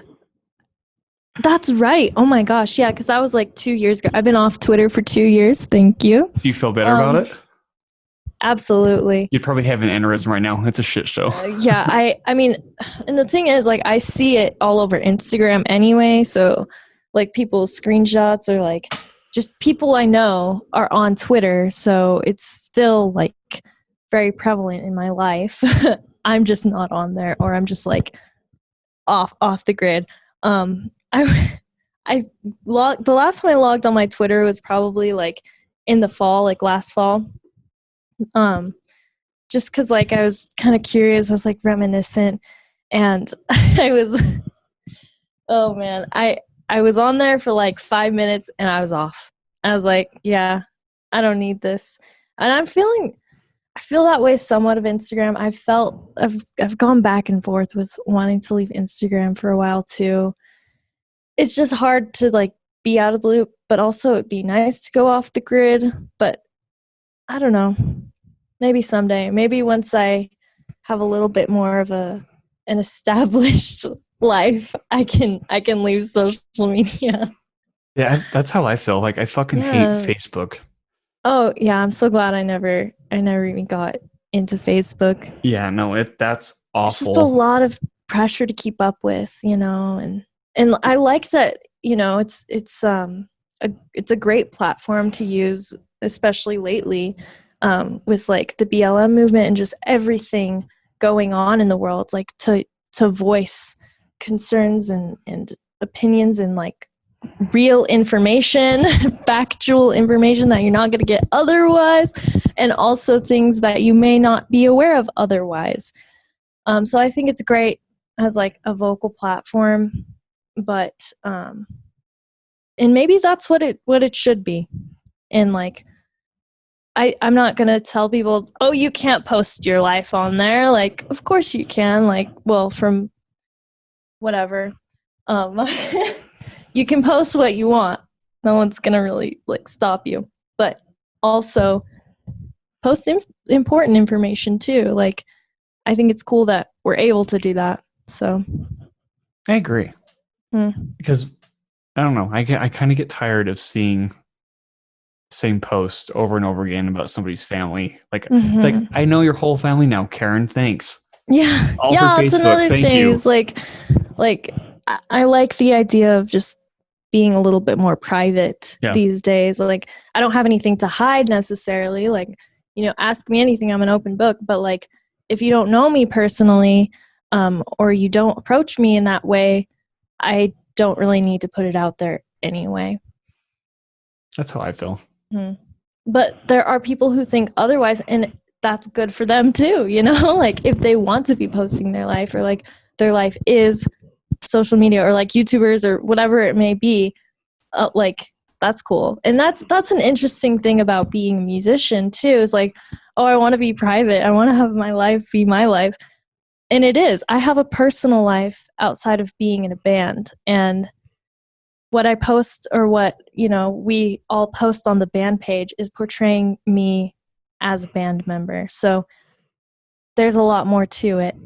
That's right. Oh my gosh, yeah, because that was like 2 years ago. I've been off Twitter for 2 years. Thank you. Do you feel better about it? Absolutely. You'd probably have an aneurysm right now. It's a shit show. Yeah, I mean, and the thing is, like, I see it all over Instagram anyway. So, like, people's screenshots or like just people I know are on Twitter. So it's still like very prevalent in my life. I'm just not on there, or I'm just like off the grid. I the last time I logged on my Twitter was probably like in the fall, like last fall. Just because like I was kind of curious, I was like reminiscent, and I was, oh man, I was on there for like 5 minutes and I was off. I was like, yeah, I don't need this, and I feel that way somewhat of Instagram. I've gone back and forth with wanting to leave Instagram for a while too. It's just hard to like be out of the loop, but also it'd be nice to go off the grid. But I don't know. Maybe someday. Maybe once I have a little bit more of an established life, I can leave social media. Yeah, that's how I feel. Like I fucking hate Facebook. Oh yeah, I'm so glad I never even got into Facebook. Yeah, no, that's awful. It's just a lot of pressure to keep up with, and I like that, it's a great platform to use, especially lately, with like the BLM movement and just everything going on in the world, like to voice concerns and opinions and like real information, factual information that you're not going to get otherwise, and also things that you may not be aware of otherwise. So I think it's great as like a vocal platform, but and maybe that's what it should be. And like I'm not going to tell people, oh, you can't post your life on there. Like, of course you can. Like, well, from whatever. You can post what you want. No one's going to really like stop you. But also post important information too. Like, I think it's cool that we're able to do that. So I agree. Because I don't know, I kind of get tired of seeing same post over and over again about somebody's family. Like, it's like, I know your whole family now, Karen. Thanks. Yeah. All for Facebook. It's another Thank thing. you. It's like I like the idea of just being a little bit more private these days. Like, I don't have anything to hide necessarily. Like, ask me anything. I'm an open book. But like, if you don't know me personally, or you don't approach me in that way, I don't really need to put it out there anyway. That's how I feel. But there are people who think otherwise, and that's good for them too, like if they want to be posting their life, or like their life is social media, or like YouTubers or whatever it may be, like that's cool. And that's an interesting thing about being a musician too, is like, oh, I want to be private, I want to have my life be my life. And it is. I have a personal life outside of being in a band, and what I post, or what, we all post on the band page, is portraying me as a band member. So there's a lot more to it.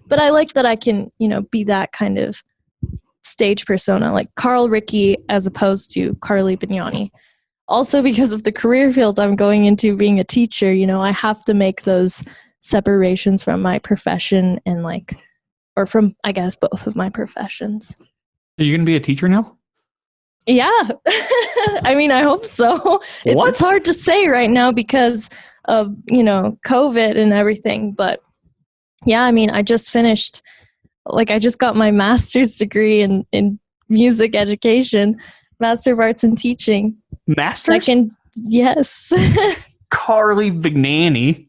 But I like that I can, be that kind of stage persona, like Karl Ricky as opposed to Karlie Bagnani. Also because of the career field I'm going into, being a teacher, I have to make those separations from my profession and like, or from, I guess, both of my professions. Are you going to be a teacher now? Yeah. I mean, I hope so. It's hard to say right now because of, COVID and everything. But yeah, I mean, I just finished, like, I just got my master's degree in music education, Master of Arts in Teaching. Master's? Yes. Karlie Bagnani.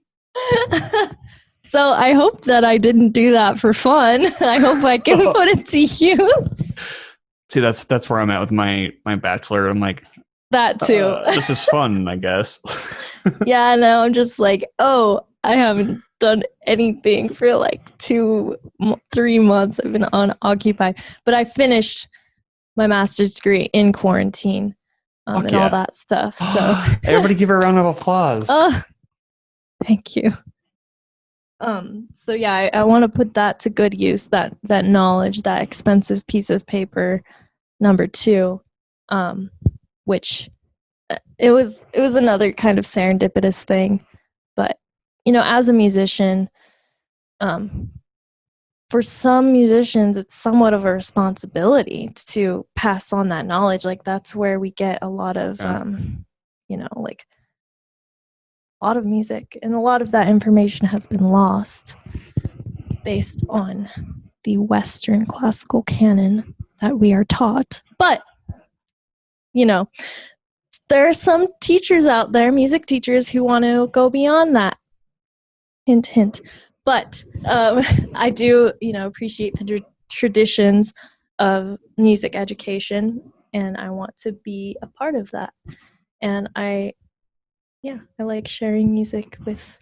So I hope that I didn't do that for fun. I hope I can put it to use. See, that's where I'm at with my bachelor. I'm like, that too. This is fun, I guess. Yeah, no, I'm just like, oh, I haven't done anything for like 2-3 months. I've been unoccupied, but I finished my master's degree in quarantine, and all that stuff. So everybody give her a round of applause. Thank you. So yeah, I want to put that to good use, that knowledge, that expensive piece of paper, number 2, which it was another kind of serendipitous thing. But, as a musician, for some musicians, it's somewhat of a responsibility to pass on that knowledge. Like, that's where we get a lot of, like, a lot of music, and a lot of that information has been lost based on the Western classical canon that we are taught. But, you know, there are some teachers out there, music teachers, who want to go beyond that. Hint, hint. But I do, appreciate the traditions of music education, and I want to be a part of that. And I like sharing music with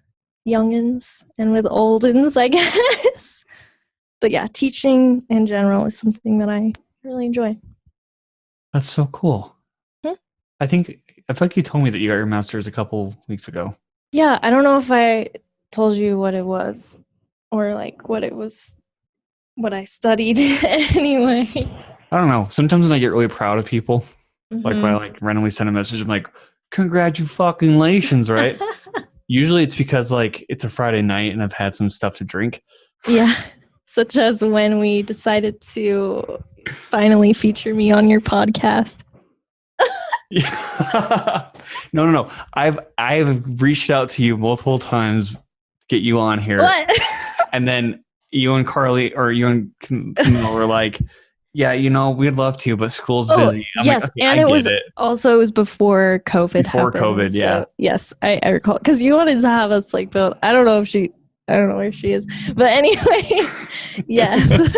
youngins and with oldins, I guess. But yeah, teaching in general is something that I really enjoy. That's so cool. I feel like you told me that you got your master's a couple weeks ago. Yeah, I don't know if I told you what it was or like what I studied anyway. I don't know. Sometimes when I get really proud of people, like when I like randomly send a message, I'm like, congratulations, right? Usually it's because like it's a Friday night and I've had some stuff to drink. Yeah, such as when we decided to finally feature me on your podcast. No. I've reached out to you multiple times to get you on here. What? And then you and Karlie or you and Camille were like, yeah, we'd love to, but school's busy. Yes, like, okay, and it was before COVID happened. COVID, yeah. So, yes, I recall, because you wanted to have us like build. I don't know where she is, but anyway, yes.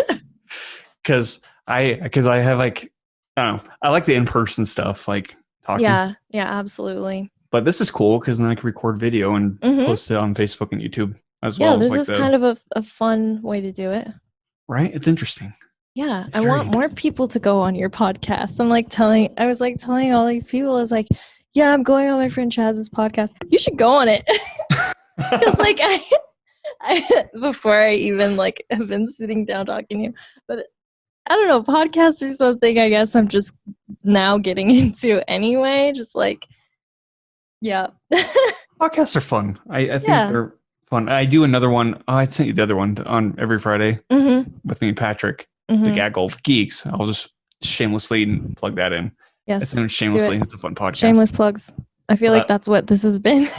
Because I have like, I don't know, I like the in-person stuff, like talking. Yeah, absolutely. But this is cool because then I can record video and post it on Facebook and YouTube as well. Yeah, this is kind of a fun way to do it. Right? It's interesting. Yeah, I want more people to go on your podcast. I was telling all these people, I was like, yeah, I'm going on my friend Chaz's podcast. You should go on it. Because like I before I even like have been sitting down talking to you, but I don't know, podcasts are something I guess I'm just now getting into anyway. Just like, yeah. Podcasts are fun. I think they're fun. I do another one. Oh, I sent you the other one on every Friday with me and Patrick. The Gaggle of Geeks. I'll just shamelessly plug that in. Yes. I send it shamelessly. It's a fun podcast. Shameless plugs. I feel like that's what this has been.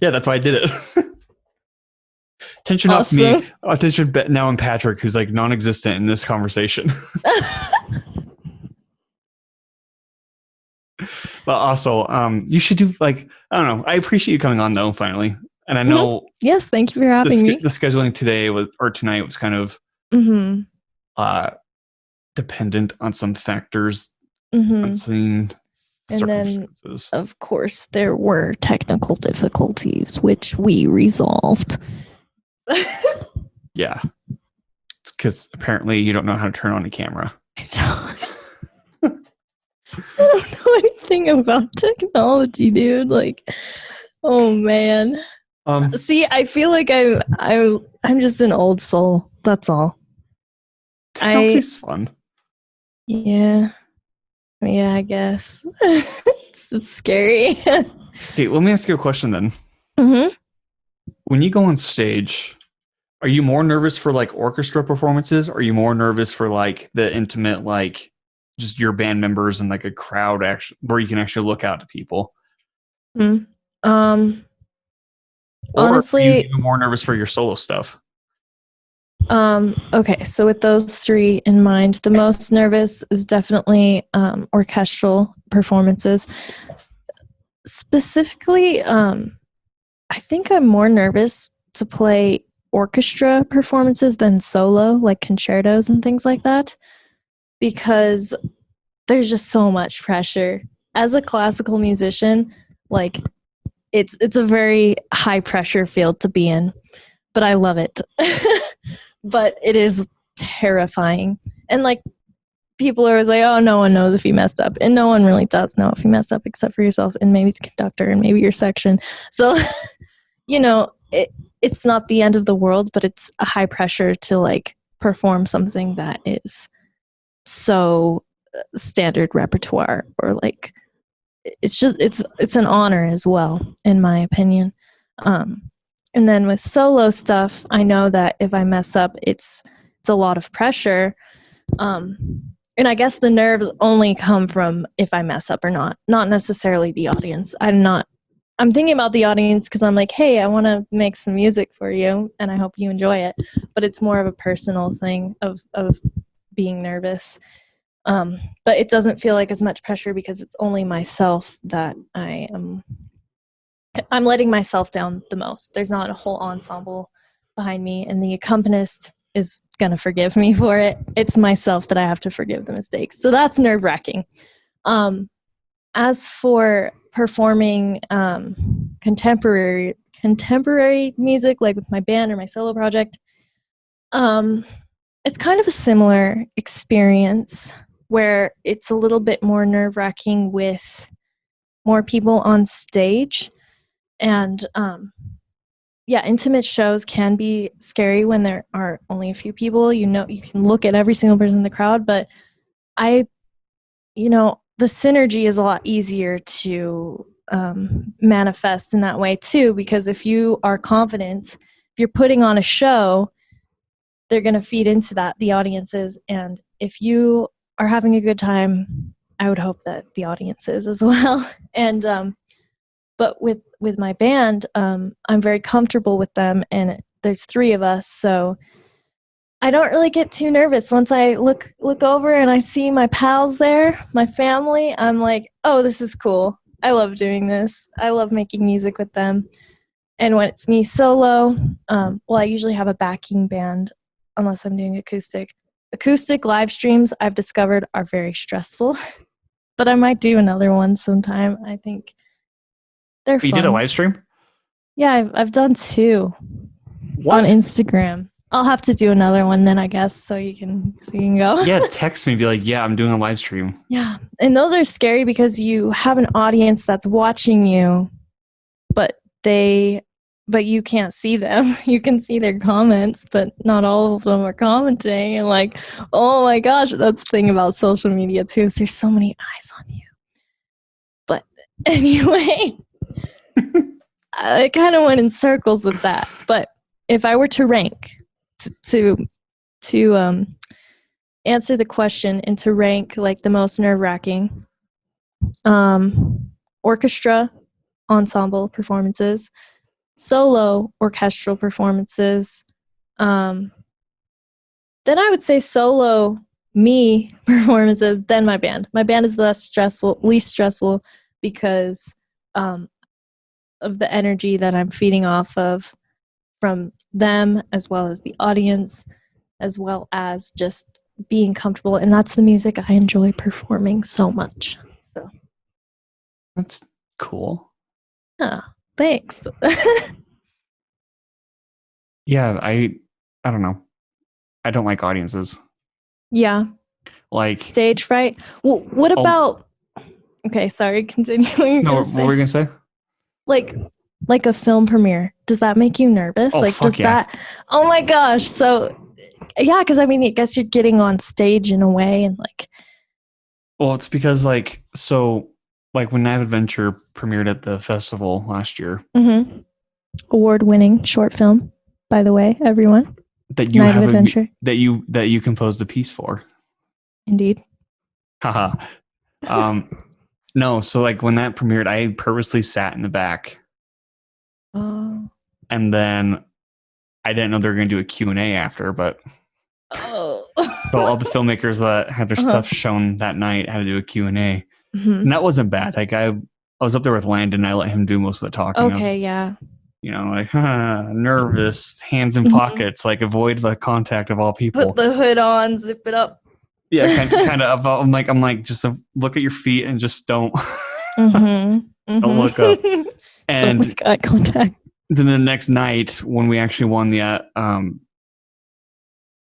Yeah, that's why I did it. Attention off me. Attention now on Patrick, who's like non-existent in this conversation. But also, you should do like, I don't know. I appreciate you coming on though, finally. And I know. Yes, thank you for having me. The scheduling tonight was kind of dependent on some factors, unseen circumstances. And then, of course, there were technical difficulties, which we resolved. Yeah, because apparently you don't know how to turn on a camera. I don't know anything about technology, dude. Like, oh man. See, I feel like I'm just an old soul. That's all. Technology's fun. Yeah, I guess it's scary. Okay, let me ask you a question then. When you go on stage, are you more nervous for like orchestra performances, or are you more nervous for like the intimate, like just your band members and like a crowd where you can actually look out to people? Honestly, are you even more nervous for your solo stuff? Okay, so with those three in mind, the most nervous is definitely orchestral performances. Specifically, I think I'm more nervous to play orchestra performances than solo, like concertos and things like that, because there's just so much pressure. As a classical musician, like it's a very high pressure field to be in, but I love it. But it is terrifying. And like people are always like, oh, no one knows if you messed up. And no one really does know if you messed up except for yourself and maybe the conductor and maybe your section. So, it's not the end of the world, but it's a high pressure to like perform something that is so standard repertoire, or like it's an honor as well, in my opinion. And then with solo stuff, I know that if I mess up, it's a lot of pressure. And I guess the nerves only come from if I mess up or not necessarily the audience. I'm not I'm thinking about the audience because I'm like, hey, I want to make some music for you and I hope you enjoy it. But it's more of a personal thing of being nervous. But it doesn't feel like as much pressure because it's only myself that I'm letting myself down the most. There's not a whole ensemble behind me, and the accompanist is going to forgive me for it. It's myself that I have to forgive the mistakes. So that's nerve-wracking. As for performing contemporary music, like with my band or my solo project, it's kind of a similar experience where it's a little bit more nerve-wracking with more people on stage. And intimate shows can be scary when there are only a few people. You can look at every single person in the crowd, but the synergy is a lot easier to manifest in that way too, because if you are confident, if you're putting on a show, they're going to feed into that, the audiences. And if you are having a good time, I would hope that the audience is as well. And but with my band, I'm very comfortable with them, and there's 3 of us, so I don't really get too nervous. Once I look over and I see my pals there, my family, I'm like, oh, this is cool. I love doing this. I love making music with them. And when it's me solo, I usually have a backing band unless I'm doing acoustic. Acoustic live streams, I've discovered, are very stressful, but I might do another one sometime. I think they're fun. You did a live stream? Yeah, I've done 2 What? on Instagram. I'll have to do another one then, I guess, so you can go. Yeah, text me, be like, yeah, I'm doing a live stream. Yeah, and those are scary because you have an audience that's watching you, but you can't see them. You can see their comments, but not all of them are commenting. And like, oh my gosh, that's the thing about social media too, is there's so many eyes on you. But anyway, I kind of went in circles with that. But if I were to rank to answer the question and to rank like the most nerve-wracking, orchestra ensemble performances, solo orchestral performances, then I would say solo me performances, then my band. My band is least stressful because of the energy that I'm feeding off of from them, as well as the audience, as well as just being comfortable. And that's the music I enjoy performing so much. So that's cool. Yeah, thanks. Yeah, I don't know. I don't like audiences. Yeah. Like stage fright. Well, what about? Okay, sorry. Continue. No, what were you gonna say? Like a film premiere. Does that make you nervous? Oh, like, fuck does that? Oh my gosh! So, yeah, because I mean, I guess you're getting on stage in a way, and like. Well, it's because like when Night Adventure premiered at the festival last year. Mm-hmm. Award-winning short film, by the way, everyone. That you Night have of Adventure. that you composed the piece for. Indeed. Haha. No, so like when that premiered, I purposely sat in the back. Oh. And then I didn't know they were going to do a Q&A after, but so all the filmmakers that had their stuff shown that night had to do a Q&A. Mm-hmm. And that wasn't bad. Like I was up there with Landon, and I let him do most of the talking. Okay, yeah. You know, like nervous, hands in pockets, like avoid the contact of all people. Put the hood on, zip it up. Yeah, kind of. I'm like, just look at your feet and just don't, don't look up. And don't make eye contact. Then the next night, when we actually won the,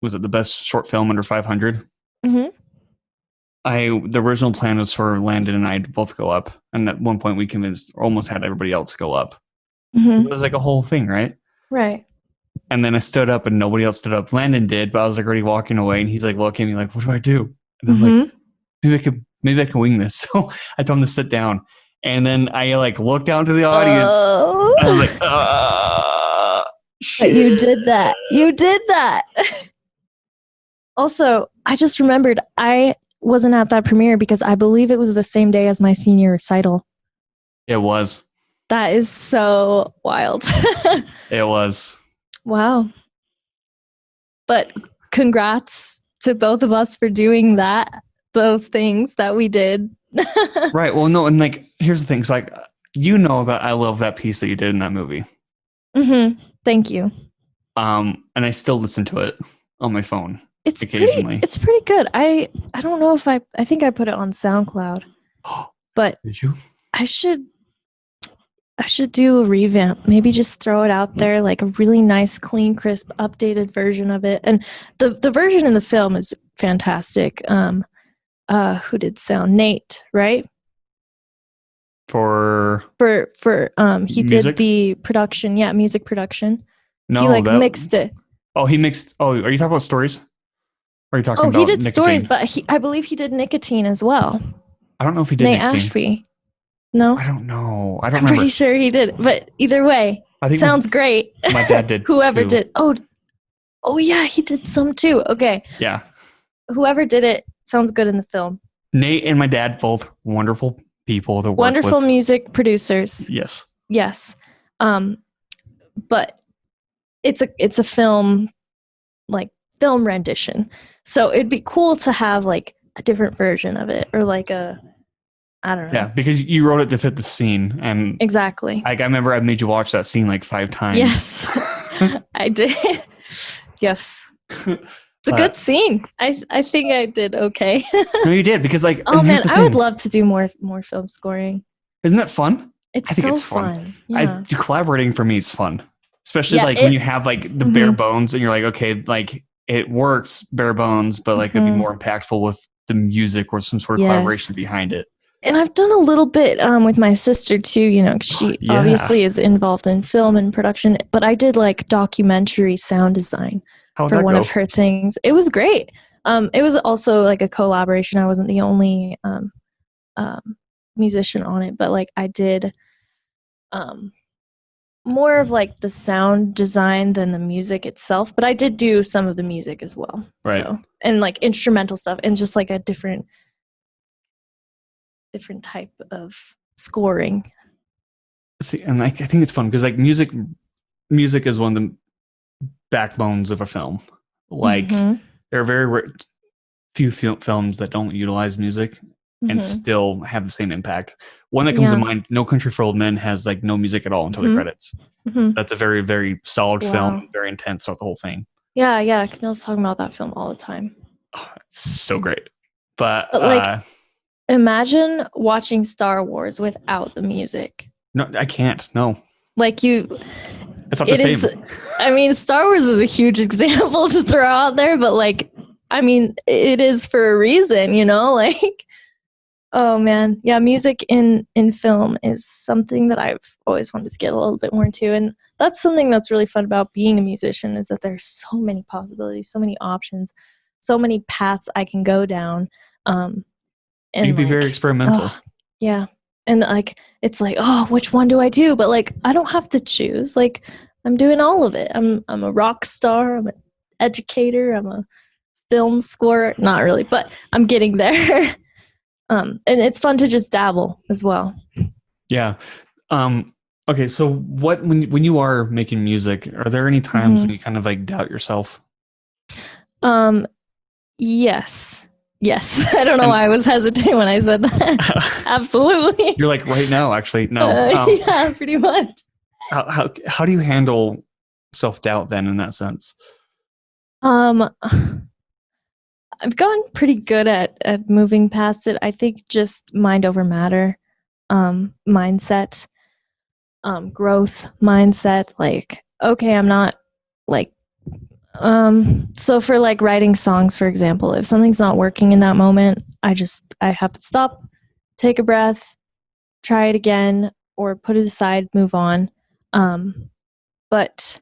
was it the best short film under 500? Mm-hmm. The original plan was for Landon and I to both go up, and at one point we almost had everybody else go up. Mm-hmm. It was like a whole thing, right? Right. And then I stood up and nobody else stood up. Landon did, but I was like already walking away, and he's like looking at me like, what do I do? And I'm like, maybe I can wing this. So I told him to sit down. And then I like looked out into the audience. And I was like, shit. But you did that. You did that. Also, I just remembered I wasn't at that premiere because I believe it was the same day as my senior recital. It was. That is so wild. It was. Wow. But congrats to both of us for doing those things that we did. Right. Well, no, and like, here's the thing. It's like, you know that I love that piece that you did in that movie. Thank you. And I still listen to it on my phone occasionally. It's pretty good. I don't know if I think I put it on SoundCloud. But did you? I should do a revamp. Maybe just throw it out there, like a really nice, clean, crisp, updated version of it. And the version in the film is fantastic. Who did sound? Nate, right? For he music? did the production. Yeah, music production. No, he mixed it. Oh, he mixed. Oh, are you talking about stories? Or are you talking about he did nicotine? stories, but I believe he did nicotine as well. I don't know if he did Nate nicotine. Ashby. No, I don't know. I'm pretty sure he did. But either way, I think sounds great. My dad did. Whoever too. did. Oh yeah, he did some too. Okay. Yeah. Whoever did it sounds good in the film. Nate and my dad, both wonderful people to work with. Wonderful music producers. Yes. Yes. But it's a film, like film rendition. So it'd be cool to have like a different version of it, or like I don't know. Yeah, because you wrote it to fit the scene, and exactly. I remember I made you watch that scene like 5 times. Yes, I did. Yes, it's a good scene. I think I did okay. No, you did, because like. Oh man, I would love to do more film scoring. Isn't that fun? I think it's fun. Yeah. Collaborating for me is fun, especially when you have like the bare bones, and you're like, okay, like it works bare bones, but like it'd be more impactful with the music or some sort of collaboration behind it. And I've done a little bit with my sister too. You know, she obviously is involved in film and production, but I did like documentary sound design for one of her things. It was great. It was also like a collaboration. I wasn't the only musician on it, but like I did more of like the sound design than the music itself, but I did do some of the music as well. Right. So, and like instrumental stuff, and just like a different type of scoring. See, and like I think it's fun because like music is one of the backbones of a film. Like there are very few films that don't utilize music and still have the same impact. One that comes to mind, No Country for Old Men, has like no music at all until the credits. That's a very, very solid film, very intense throughout the whole thing. Yeah. Camille's talking about that film all the time. Oh, it's so great. But like, imagine watching Star Wars without the music. No, I can't. No. Like it's not the same. I mean, Star Wars is a huge example to throw out there, but like, I mean, it is for a reason, you know, like. Oh man, yeah, music in film is something that I've always wanted to get a little bit more into, and that's something that's really fun about being a musician, is that there's so many possibilities, so many options, so many paths I can go down. And you can be very experimental. Yeah, and like it's like, oh, which one do I do? But like I don't have to choose. Like I'm doing all of it. I'm a rock star. I'm an educator. I'm a film scorer. Not really, but I'm getting there. And it's fun to just dabble as well. Yeah. Okay. So when you are making music, are there any times when you kind of like doubt yourself? Yes. I don't know why I was hesitant when I said that. Absolutely. You're like, right now, actually, no. Yeah, pretty much. How do you handle self-doubt then in that sense? I've gotten pretty good at moving past it. I think just mind over matter, mindset, growth mindset. Like, okay, I'm not like, so for like writing songs, for example, if something's not working in that moment, I have to stop, take a breath, try it again, or put it aside, move on. But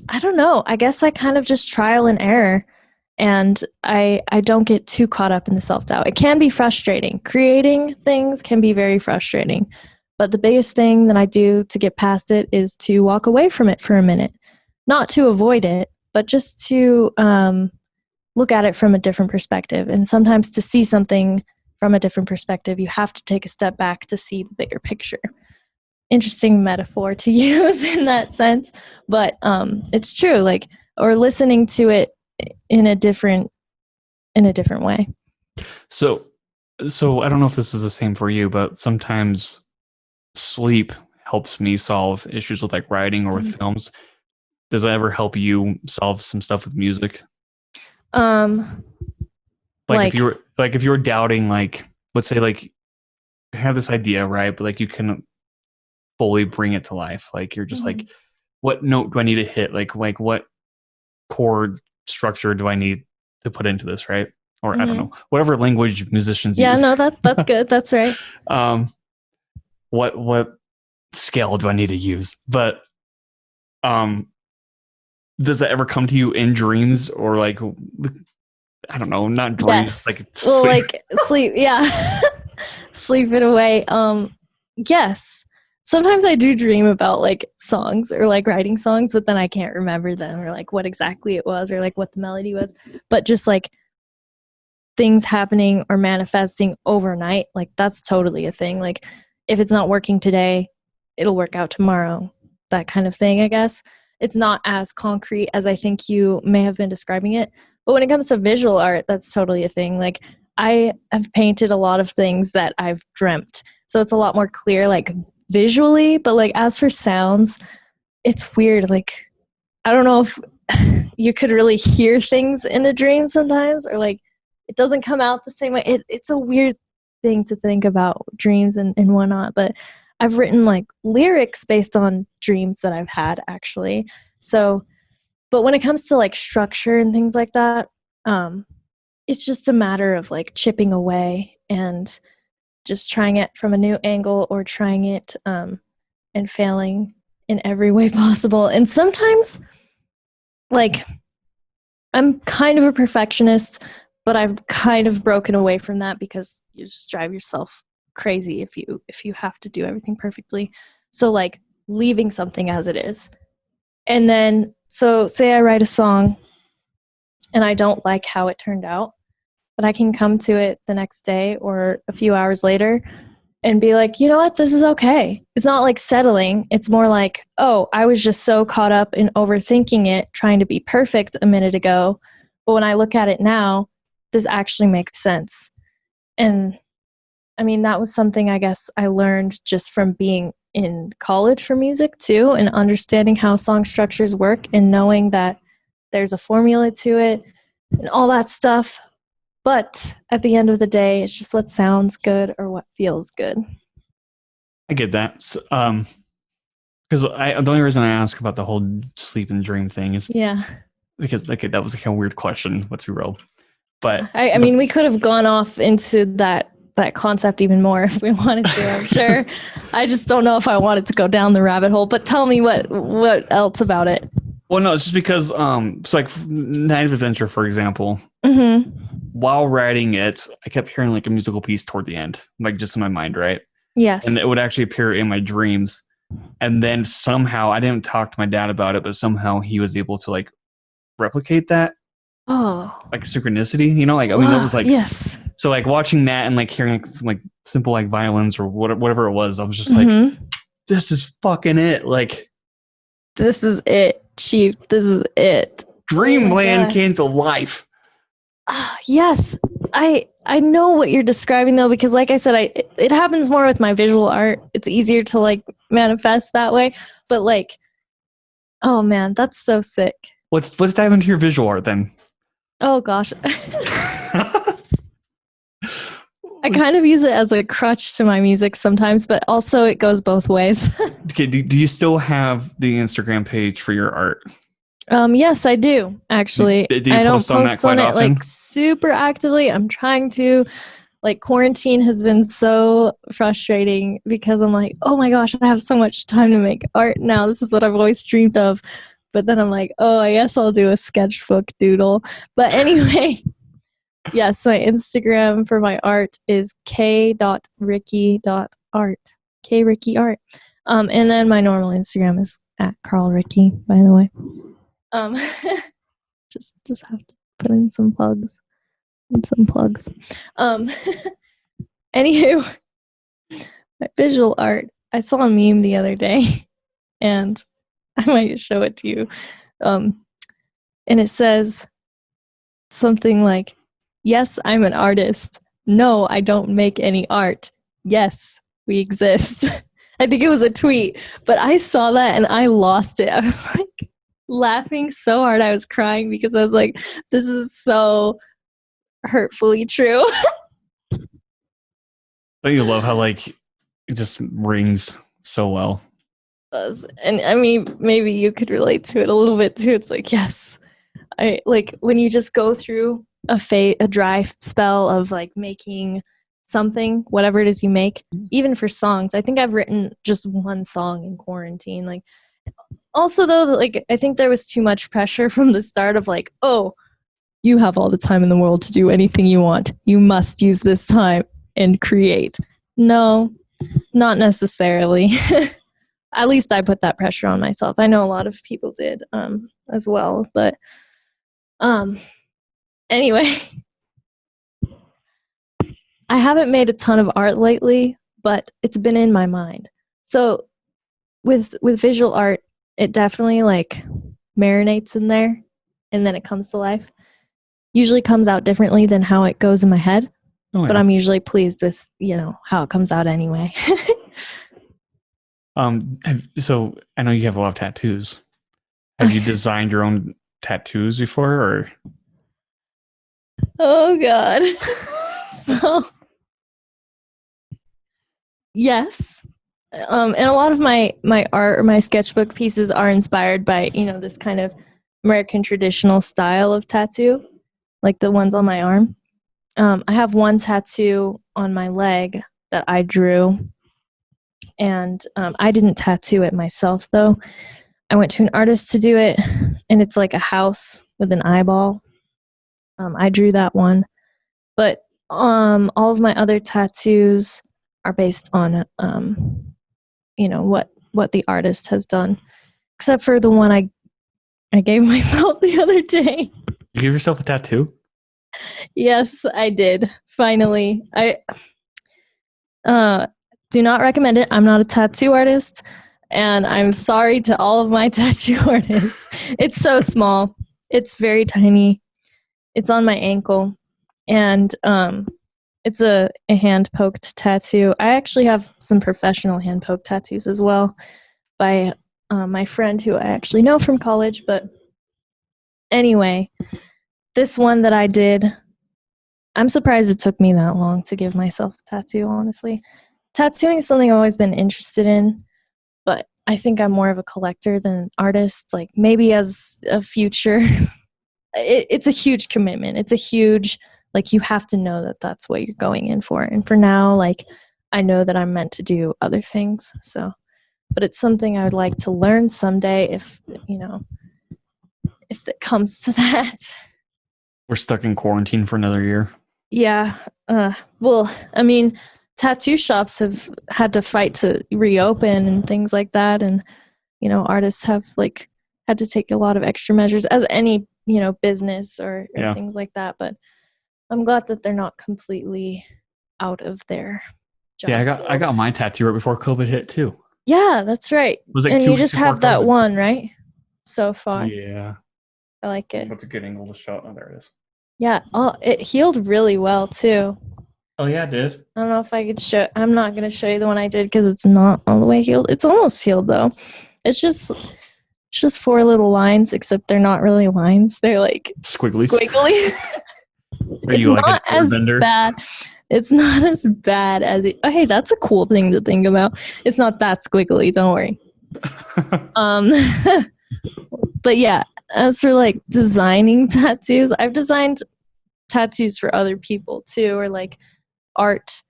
I don't know. I guess I kind of just trial and error. And I don't get too caught up in the self-doubt. It can be frustrating. Creating things can be very frustrating. But the biggest thing that I do to get past it is to walk away from it for a minute. Not to avoid it, but just to look at it from a different perspective. And sometimes to see something from a different perspective, you have to take a step back to see the bigger picture. interesting metaphor to use in that sense, but it's true, like, or listening to it in a different way. So I don't know if this is the same for you, but sometimes sleep helps me solve issues with like writing or with films. Does that ever help you solve some stuff with music? Like if you were doubting, like, let's say, like, you have this idea, right? But like you couldn't fully bring it to life. Like you're just like, what note do I need to hit? Like what chord structure do I need to put into this, right? Or I don't know, whatever language musicians use. No, that's good. That's right. What scale do I need to use? But does that ever come to you in dreams, or like, I don't know, not dreams, yes. like sleep. Well, like sleep, yeah. Sleep it away. Yes. Sometimes I do dream about like songs or like writing songs, but then I can't remember them or like what exactly it was or like what the melody was. But just like things happening or manifesting overnight, like that's totally a thing. Like if it's not working today, it'll work out tomorrow. That kind of thing, I guess. It's not as concrete as I think you may have been describing it. But when it comes to visual art, that's totally a thing. Like I have painted a lot of things that I've dreamt. So it's a lot more clear, like visually, but like as for sounds, it's weird. Like I don't know if you could really hear things in a dream sometimes, or like it doesn't come out the same way. It's a weird thing to think about dreams and whatnot, but I've written like lyrics based on dreams that I've had, actually. So, but when it comes to like structure and things like that, it's just a matter of like chipping away and just trying it from a new angle, or trying it and failing in every way possible. And sometimes, like, I'm kind of a perfectionist, but I've kind of broken away from that because you just drive yourself crazy if you have to do everything perfectly. So like leaving something as it is. And then, so say I write a song and I don't like how it turned out, but I can come to it the next day or a few hours later and be like, you know what, this is okay. It's not like settling. It's more like, oh, I was just so caught up in overthinking it, trying to be perfect a minute ago. But when I look at it now, this actually makes sense. And I mean, that was something I guess I learned just from being in college for music too, and understanding how song structures work and knowing that there's a formula to it and all that stuff. But at the end of the day, it's just what sounds good or what feels good. I get that. Because the only reason I ask about the whole sleep and dream thing is because like that was a kind of weird question. Let's be real. But I mean, we could have gone off into that concept even more if we wanted to, I'm sure. I just don't know if I wanted to go down the rabbit hole, but tell me what else about it. Well, no, it's just because so like Night of Adventure, for example, while writing it, I kept hearing like a musical piece toward the end, like just in my mind, right? Yes. And it would actually appear in my dreams. And then somehow, I didn't talk to my dad about it, but somehow he was able to like replicate that. Oh. Like synchronicity, you know? Like, I mean, that was like, yes. So like watching that and like hearing some like simple like violins or whatever it was, I was just like, this is fucking it. Like, this is it, Chief. This is it. Dreamland came to life. Yes. I know what you're describing though, because like I said, it happens more with my visual art. It's easier to like manifest that way. But like, oh man, that's so sick. Let's dive into your visual art then. Oh gosh. I kind of use it as a crutch to my music sometimes, but also it goes both ways. Okay, do you still have the Instagram page for your art? Yes, I do, actually. Do you I don't post on that quite often? like super actively. I'm trying to. Like quarantine has been so frustrating because I'm like, oh my gosh, I have so much time to make art now. This is what I've always dreamed of. But then I'm like, oh, I guess I'll do a sketchbook doodle. But anyway, yes, my Instagram for my art is k.ricky.art. krickyart. And then my normal Instagram is at Karl Ricky, by the way. Just have to put in some plugs. Anywho, my visual art. I saw a meme the other day, and I might show it to you. And it says something like, "Yes, I'm an artist. No, I don't make any art. Yes, we exist." I think it was a tweet, but I saw that and I lost it. I was like laughing so hard I was crying because I was like, this is so hurtfully true. Don't you love how like it just rings so well? And I mean, maybe you could relate to it a little bit too. It's like, yes, I like when you just go through a dry spell of like making something, whatever it is you make, even for songs. I think I've written just one song in quarantine. Like, also though, like I think there was too much pressure from the start of like, oh, you have all the time in the world to do anything you want. You must use this time and create. No, not necessarily. At least I put that pressure on myself. I know a lot of people did as well, but anyway, I haven't made a ton of art lately, but it's been in my mind. So with visual art, it definitely like marinates in there and then it comes to life. Usually comes out differently than how it goes in my head, but I'm usually pleased with, how it comes out anyway. So I know you have a lot of tattoos. Have you designed your own tattoos before, or? Oh God. So yes. And a lot of my art or my sketchbook pieces are inspired by, this kind of American traditional style of tattoo, like the ones on my arm. I have one tattoo on my leg that I drew, and I didn't tattoo it myself though. I went to an artist to do it, and it's like a house with an eyeball. I drew that one, but all of my other tattoos are based on what the artist has done, except for the one I gave myself the other day. You give yourself a tattoo? Yes, I did. Finally. I do not recommend it. I'm not a tattoo artist, and I'm sorry to all of my tattoo artists. It's so small. It's very tiny. It's on my ankle, and it's a hand-poked tattoo. I actually have some professional hand-poked tattoos as well by my friend who I actually know from college. But anyway, this one that I did, I'm surprised it took me that long to give myself a tattoo, honestly. Tattooing is something I've always been interested in, but I think I'm more of a collector than an artist. Like maybe as a future, it's a huge commitment. It's a huge, like you have to know that that's what you're going in for. And for now, like I know that I'm meant to do other things. So, but it's something I would like to learn someday if it comes to that. We're stuck in quarantine for another year. Yeah. Well, I mean, tattoo shops have had to fight to reopen and things like that. And, artists have like had to take a lot of extra measures as any, business or things like that. But I'm glad that they're not completely out of their job. Yeah, I got my tattoo right before COVID hit too. Yeah, that's right. It was like and 2 you weeks just before have that COVID. one, right? So far. Yeah. I like it. That's a good angle to show. Oh, there it is. Yeah. Oh, it healed really well too. Oh yeah, it did. I don't know if I could show. I'm not going to show you the one I did because it's not all the way healed. It's almost healed though. It's just 4 little lines, except they're not really lines. They're like squiggly. It's not as bad. It's not as bad as it. Oh, hey, that's a cool thing to think about. It's not that squiggly. Don't worry. But yeah, as for like designing tattoos, I've designed tattoos for other people too, or like art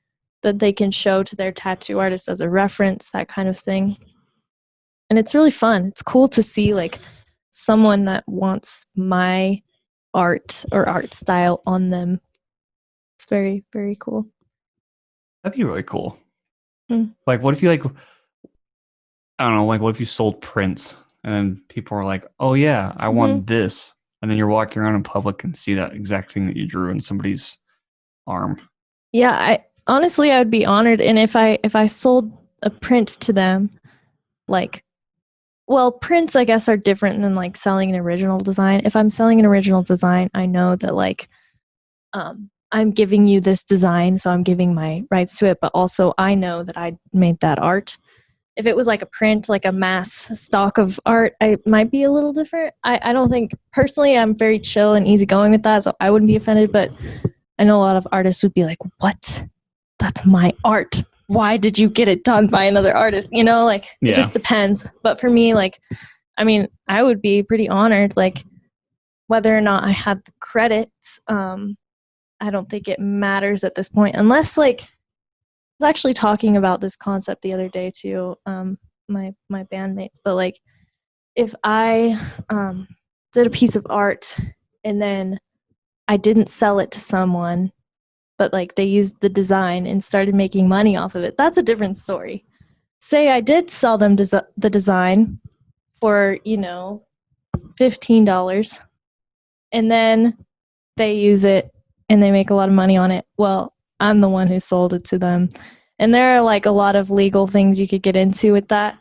that they can show to their tattoo artist as a reference, that kind of thing. And it's really fun. It's cool to see like someone that wants my art or art style on them. It's very, very cool. That'd be really cool. Like, what if you I don't know, like what if you sold prints and then people are like, oh yeah, I want this. And then you're walking around in public and see that exact thing that you drew in somebody's arm. Yeah, I would be honored. And if I sold a print to them, like, well, prints, I guess, are different than like selling an original design. If I'm selling an original design, I know that like I'm giving you this design, so I'm giving my rights to it, but also I know that I made that art. If it was like a print, like a mass stock of art, I might be a little different. I don't think, personally, I'm very chill and easygoing with that, so I wouldn't be offended, but I know a lot of artists would be like, what? That's my art. Why did you get it done by another artist? You know, like, it just depends. But for me, like, I mean, I would be pretty honored, like, whether or not I had the credits. I don't think it matters at this point, unless, like, I was actually talking about this concept the other day to my bandmates, but like, if I did a piece of art and then I didn't sell it to someone, but like they used the design and started making money off of it, that's a different story. Say I did sell them the design for, you know, $15, and then they use it and they make a lot of money on it. Well, I'm the one who sold it to them. And there are like a lot of legal things you could get into with that.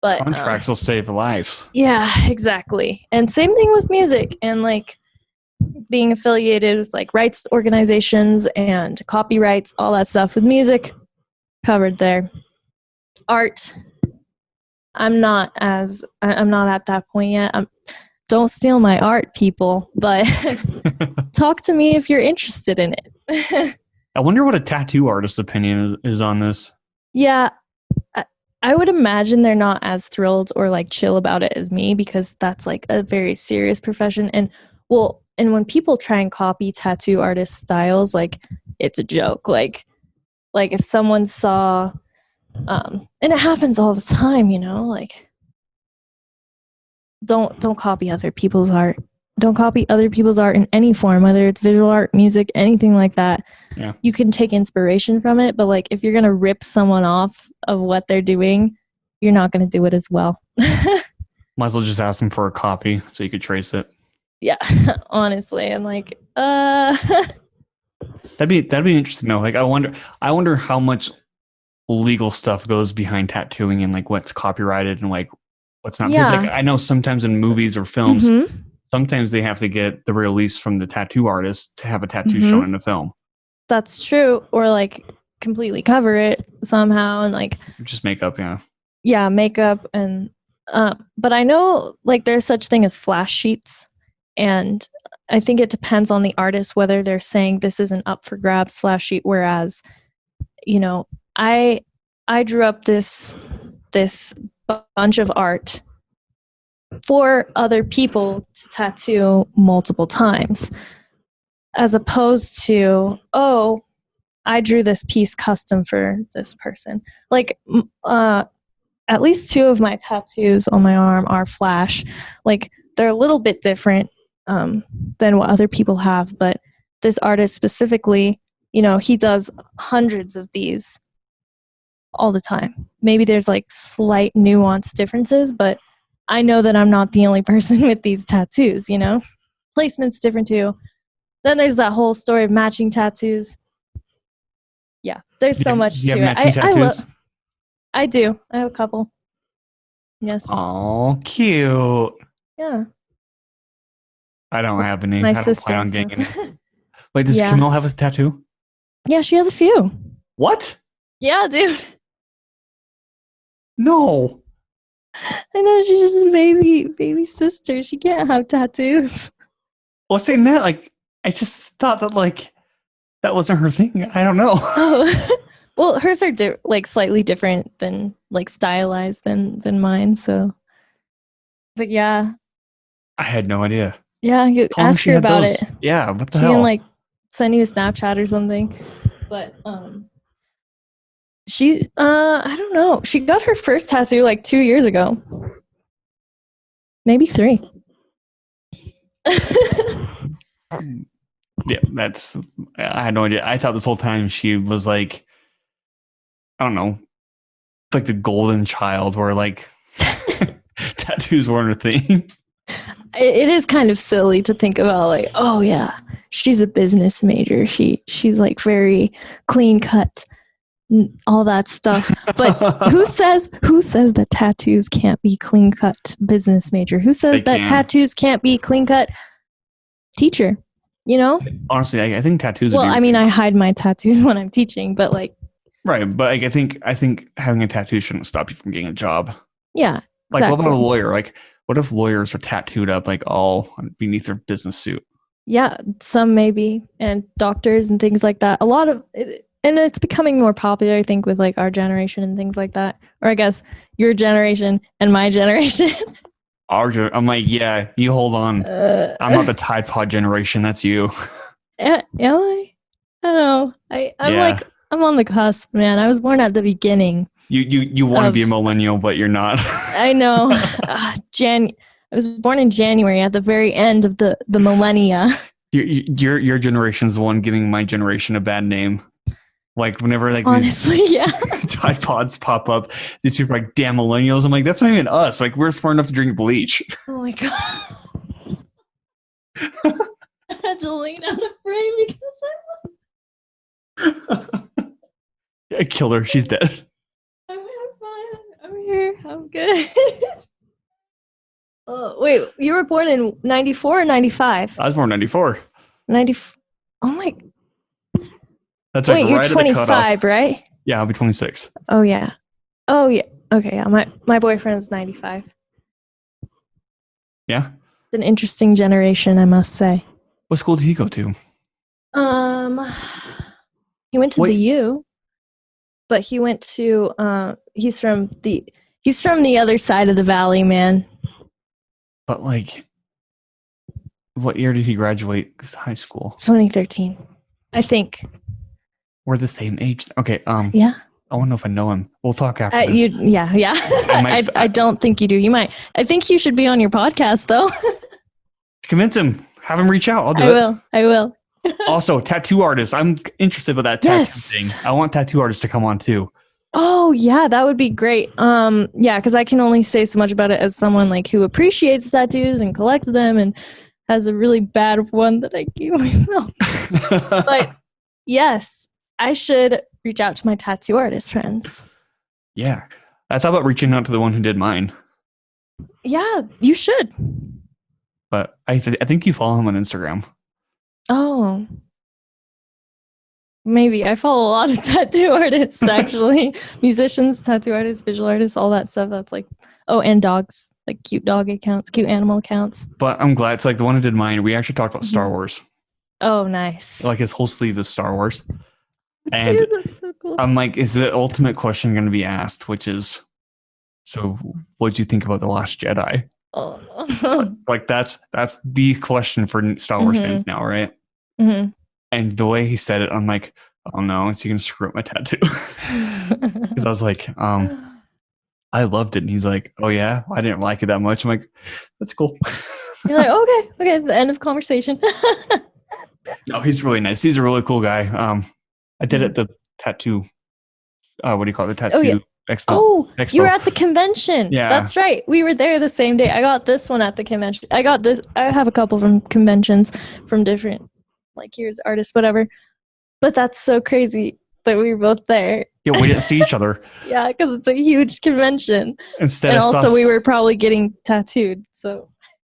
But contracts will save lives. Yeah, exactly. And same thing with music and like being affiliated with like rights organizations and copyrights, all that stuff. With music, covered there. Art, I'm not at that point yet. Don't steal my art, people, but talk to me if you're interested in it. I wonder what a tattoo artist's opinion is on this. Yeah, I would imagine they're not as thrilled or like chill about it as me, because that's like a very serious profession. And when people try and copy tattoo artist styles, like, it's a joke. Like if someone saw, and it happens all the time, you know, like, don't copy other people's art. Don't copy other people's art in any form, whether it's visual art, music, anything like that. Yeah. You can take inspiration from it, but like, if you're going to rip someone off of what they're doing, you're not going to do it as well. Might as well just ask them for a copy so you could trace it. Yeah, honestly. And like, that'd be interesting to know. Like, I wonder how much legal stuff goes behind tattooing and like what's copyrighted and like what's not. Because like, I know sometimes in movies or films, sometimes they have to get the release from the tattoo artist to have a tattoo shown in the film. That's true. Or like completely cover it somehow and like just makeup, makeup. And but I know like there's such thing as flash sheets, and I think it depends on the artist whether they're saying this is an up for grabs flash sheet, whereas, you know, I drew up this bunch of art for other people to tattoo multiple times, as opposed to, oh, I drew this piece custom for this person. Like, at least 2 of my tattoos on my arm are flash. Like, they're a little bit different than what other people have, but this artist specifically, you know, he does hundreds of these all the time. Maybe there's like slight nuance differences, but I know that I'm not the only person with these tattoos, you know? Placement's different too. Then there's that whole story of matching tattoos. Yeah, there's so much to it. I do. I have a couple. Yes. Oh, cute. Yeah. I don't have any. My I don't sister, plan on getting any. Wait, does Camille have a tattoo? Yeah, she has a few. What? Yeah, dude. No. I know, she's just a baby sister. She can't have tattoos. Well, saying that, like, I just thought that, like, that wasn't her thing. I don't know. Oh. Well, hers are like slightly different than like stylized than mine. So, but yeah. I had no idea. Yeah, ask her about it. Yeah, what the hell? She can like send you a Snapchat or something. But she I don't know. She got her first tattoo like 2 years ago. Maybe 3. Yeah, I had no idea. I thought this whole time she was like, I don't know, like the golden child where like tattoos weren't her thing. It is kind of silly to think about like, oh yeah, she's a business major. She's like very clean cut. all that stuff. But who says that tattoos can't be clean cut business major? Who says that tattoos can't be clean cut teacher? You know? Honestly, I think tattoos. Well, I mean, I hide my tattoos when I'm teaching, but like. Right, but like, I think having a tattoo shouldn't stop you from getting a job. Yeah. Like, what about a lawyer? Like, what if lawyers are tattooed up like all beneath their business suit? Yeah, some maybe, and doctors and things like that. A lot of it, and it's becoming more popular, I think, with like our generation and things like that. Or I guess your generation and my generation. I'm like, yeah, you hold on. I'm not the Tide Pod generation. That's you. Am I? I don't know. I'm on the cusp, man. I was born at the beginning. You want to be a millennial, but you're not. I know. I was born in January at the very end of the millennia. Your generation's the one giving my generation a bad name. Like whenever like honestly, yeah, Tide Pods pop up, these people are like, damn millennials. I'm like, that's not even us. Like we're smart enough to drink bleach. Oh my god. I had to lean out of the frame because I killed her. She's dead. I'm fine. I'm here. I'm good. Oh, wait, you were born in 94 or 95? I was born in 94. 90. Oh my. That's like you're 25, right? Yeah, I'll be 26. Oh yeah. Okay, yeah. My boyfriend's 95. Yeah. It's an interesting generation, I must say. What school did he go to? He went to the U, but he went to he's from the other side of the valley, man. But like, what year did he graduate high school? 2013, I think. We're the same age. Okay. Yeah. I want to know if I know him. We'll talk after this. Yeah. I don't think you do. You might. I think you should be on your podcast, though. Convince him. Have him reach out. I will. Also, tattoo artists. I'm interested with that tattoo thing. I want tattoo artists to come on too. Oh yeah, that would be great. Yeah, because I can only say so much about it as someone like who appreciates tattoos and collects them and has a really bad one that I gave myself. But yes, I should reach out to my tattoo artist friends. Yeah, I thought about reaching out to the one who did mine. Yeah, you should. But I think you follow him on Instagram. Oh. Maybe. I follow a lot of tattoo artists, actually. Musicians, tattoo artists, visual artists, all that stuff. That's like, and dogs, like cute dog accounts, cute animal accounts. But I'm glad. It's like the one who did mine. We actually talked about Star Wars. Oh, nice. Like his whole sleeve is Star Wars. And dude, that's so cool. I'm like, is the ultimate question going to be asked, which is, so what'd you think about The Last Jedi? Oh, no. Like that's the question for Star Wars fans now, right? Mm-hmm. And the way he said it, I'm like, oh no, is he going to screw up my tattoo? Because I was like, I loved it. And he's like, oh yeah, I didn't like it that much. I'm like, that's cool. You're like, okay, the end of conversation. No, he's really nice. He's a really cool guy. I did it at the tattoo, what do you call it? The tattoo expo. Oh, you were at the convention. Yeah. That's right. We were there the same day. I got this one at the convention. I have a couple from conventions from different, like, here's artists, whatever. But that's so crazy that we were both there. Yeah, we didn't see each other. Yeah, because it's a huge convention. And also we were probably getting tattooed. So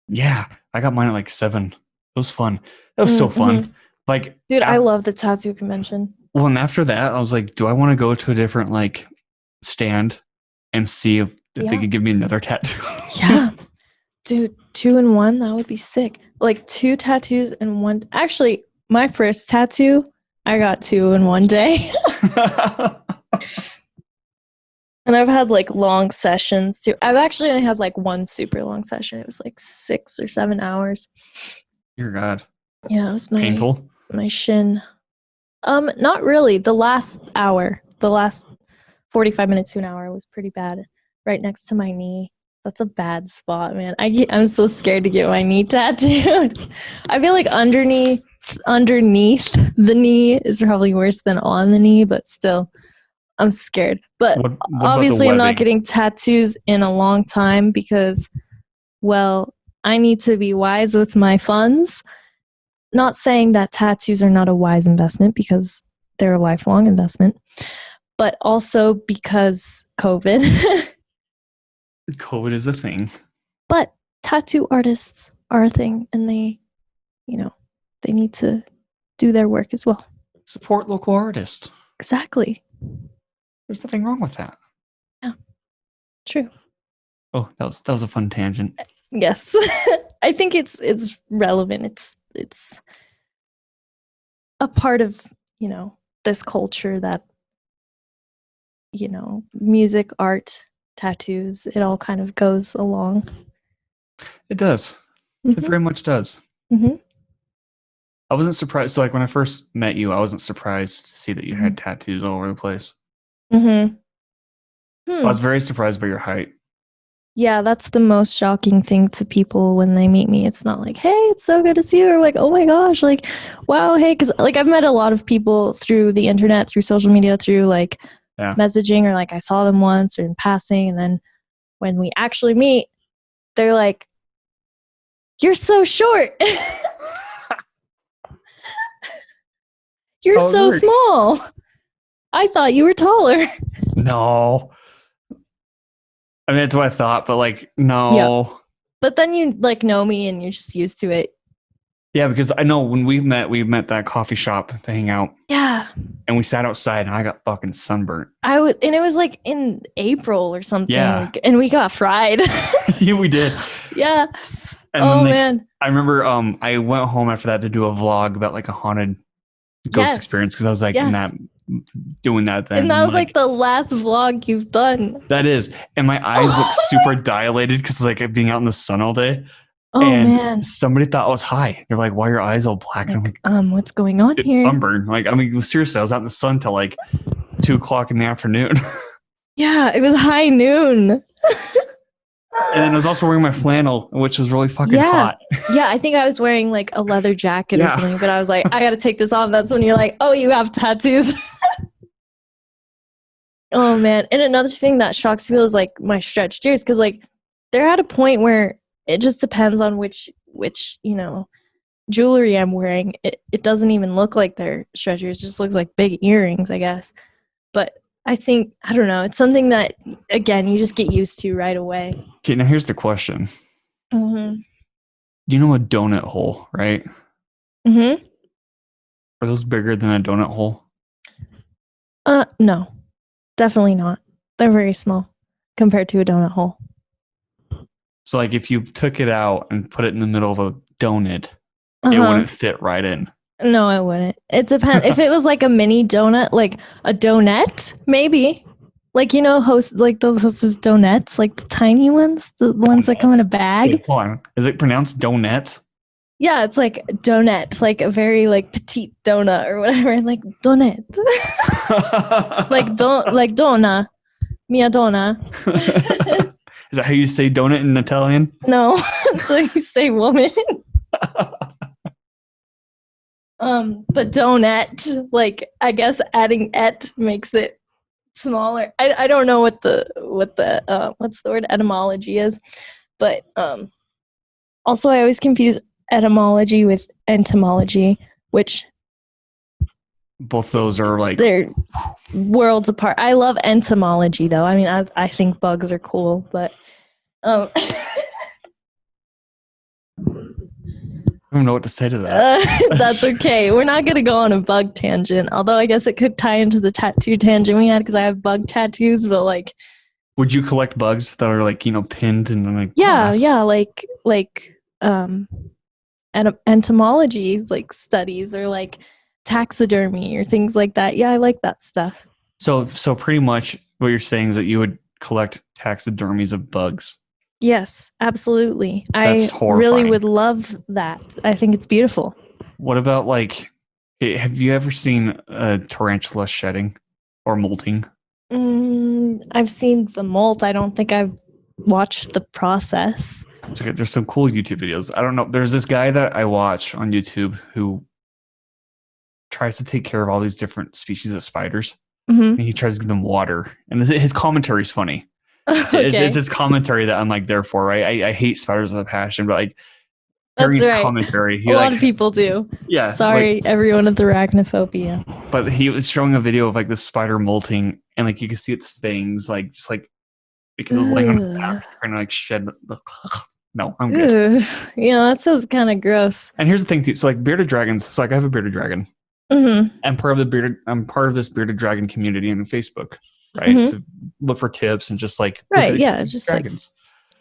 yeah, I got mine at like 7. It was fun. That was so fun. Like, dude, I love the tattoo convention. Well, and after that, I was like, do I want to go to a different like stand and see if they could give me another tattoo? Yeah, dude, 2 in 1, that would be sick. Like 2 tattoos in one. Actually, my first tattoo, I got 2 in one day. And I've had like long sessions too. I've actually only had like one super long session. It was like 6 or 7 hours. Dear God. Yeah, it was painful. My shin. Not really. The last 45 minutes to an hour was pretty bad. Right next to my knee. That's a bad spot, man. I'm so scared to get my knee tattooed. I feel like underneath the knee is probably worse than on the knee, but still, I'm scared. But what obviously, I'm not getting tattoos in a long time because, well, I need to be wise with my funds. Not saying that tattoos are not a wise investment because they're a lifelong investment. but also because COVID. COVID is a thing. But tattoo artists are a thing, and they need to do their work as well. Support local artists. Exactly. There's nothing wrong with that. Yeah. True. Oh, that was a fun tangent. Yes. I think it's relevant. It's a part of, this culture that, music, art, tattoos, it all kind of goes along. It does. Mm-hmm. It very much does. Mm-hmm. I wasn't surprised. So, like, when I first met you, I wasn't surprised to see that you had tattoos all over the place. Mm-hmm. I was very surprised by your height. Yeah, that's the most shocking thing to people when they meet me. It's not like, hey, it's so good to see you. Or like, oh my gosh, like, wow, hey. Because, like, I've met a lot of people through the internet, through social media, through, like, messaging, or, like, I saw them once or in passing. And then when we actually meet, they're like, you're so short. You're so small. I thought you were taller. No. I mean, that's what I thought, but, like, no. Yeah. But then you, like, know me and you're just used to it. Yeah, because I know when we met that coffee shop to hang out. Yeah. And we sat outside and I got fucking sunburnt. And it was like in April or something. Yeah. And we got fried. Yeah, we did. Yeah. And man. I remember I went home after that to do a vlog about, like, a haunted ghost experience, because I was like doing that then. And that was like the last vlog you've done. That is. And my eyes look super dilated because, like, being out in the sun all day. Oh, and man. Somebody thought I was high. They're like, why are your eyes all black? And I'm like, what's going on here? Sunburn. Like, I mean, seriously, I was out in the sun till like 2:00 in the afternoon. Yeah, it was high noon. And then I was also wearing my flannel, which was really fucking hot. Yeah, I think I was wearing like a leather jacket or something, but I was like, I gotta take this off. That's when you're like, oh, you have tattoos. Oh, man. And another thing that shocks people is, like, my stretched ears, because, like, they're at a point where it just depends on which jewelry I'm wearing. It doesn't even look like they're stretched ears. It just looks like big earrings, I guess. But I think, I don't know, it's something that, again, you just get used to right away. Okay, now here's the question. Mm-hmm. You know a donut hole, right? Mm-hmm. Are those bigger than a donut hole? No. Definitely not. They're very small compared to a donut hole. So, like, if you took it out and put it in the middle of a donut, it wouldn't fit right in. No, it wouldn't. It depends. If it was like a mini donut, like a donut, maybe. Like, like those Hostess donuts, like the tiny ones, the ones that come in a bag. Wait, hold on. Is it pronounced donuts? Yeah, it's like donut, like a very like petite donut or whatever, like donut. like donna, mia donna. Is that how you say donut in Italian? No, that's how you say woman. But donut, like, I guess adding et makes it smaller. I don't know what the what's the word, etymology is, but also I always confuse etymology with entomology, which both those are like they're worlds apart. I love entomology though. I mean, I think bugs are cool, but I don't know what to say to that. That's okay. We're not going to go on a bug tangent, although I guess it could tie into the tattoo tangent we had because I have bug tattoos, but like... Would you collect bugs that are like, pinned and like... Yeah, like entomology, like studies, or like taxidermy or things like that. Yeah, I like that stuff. So pretty much what you're saying is that you would collect taxidermies of bugs. Yes, absolutely. That's horrifying. Really would love that. I think it's beautiful. What about, like, have you ever seen a tarantula shedding or molting? I've seen the molt. I don't think I've watched the process. It's okay. There's some cool YouTube videos. I don't know. There's this guy that I watch on YouTube who tries to take care of all these different species of spiders. Mm-hmm. And he tries to give them water. And his commentary is funny. Okay. It's his commentary that I'm like there for, right? I hate spiders with a passion, but like hearing his commentary, a lot of people do. Yeah. Sorry, everyone with arachnophobia. But he was showing a video of like the spider molting, and like you can see its fangs, like just like because it was laying on its back trying to like shed the. No, I'm good. Yeah, that sounds kind of gross. And here's the thing too. So like bearded dragons. So like I have a bearded dragon. Mm-hmm. I'm part of this bearded dragon community on Facebook, right? Mm-hmm. To look for tips and just like right, yeah, just dragons.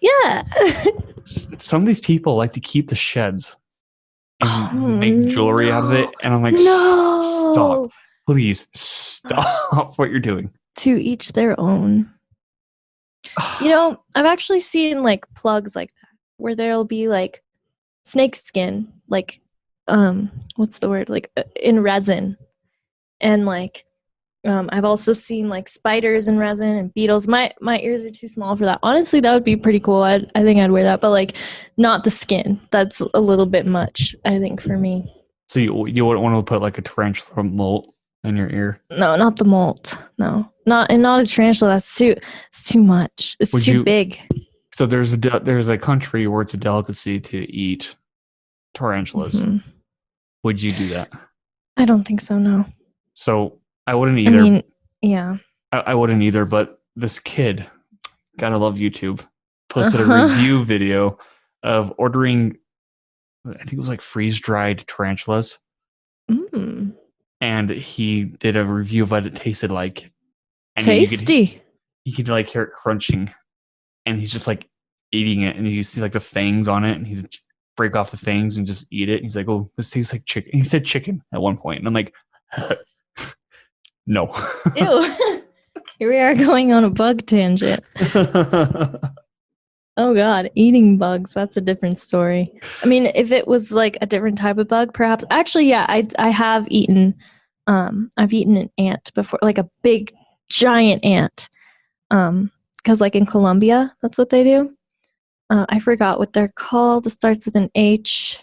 Like, yeah. Some of these people like to keep the sheds and make jewelry out of it, and I'm like, stop, please stop what you're doing. To each their own. You know, I've actually seen like plugs like that where there'll be like snake skin, like what's the word, like in resin, and like I've also seen like spiders in resin and beetles. My ears are too small for that. Honestly, that would be pretty cool. I think I'd wear that, but like not the skin. That's a little bit much, I think, for me. So you wouldn't want to put like a tarantula molt in your ear? No, not the molt. No, not a tarantula. It's too much. It's too big. So there's a country where it's a delicacy to eat tarantulas. Mm-hmm. Would you do that? I don't think so. No. So I wouldn't either. I mean, yeah. I wouldn't either. But this kid, gotta love YouTube, posted a review video of ordering. I think it was like freeze dried tarantulas. Mm. And he did a review of what it tasted like. And tasty. You could like hear it crunching, and he's just like eating it, and you see like the fangs on it, and he'd break off the fangs and just eat it. And he's like, "Oh, this tastes like chicken." He said chicken at one point, and I'm like, "No." Ew. Here we are going on a bug tangent. Oh God, eating bugs, that's a different story. I mean, if it was like a different type of bug, perhaps. Actually, yeah, I have eaten, I've eaten an ant before, like a big, giant ant. Because like in Colombia, that's what they do. I forgot what they're called. It starts with an H.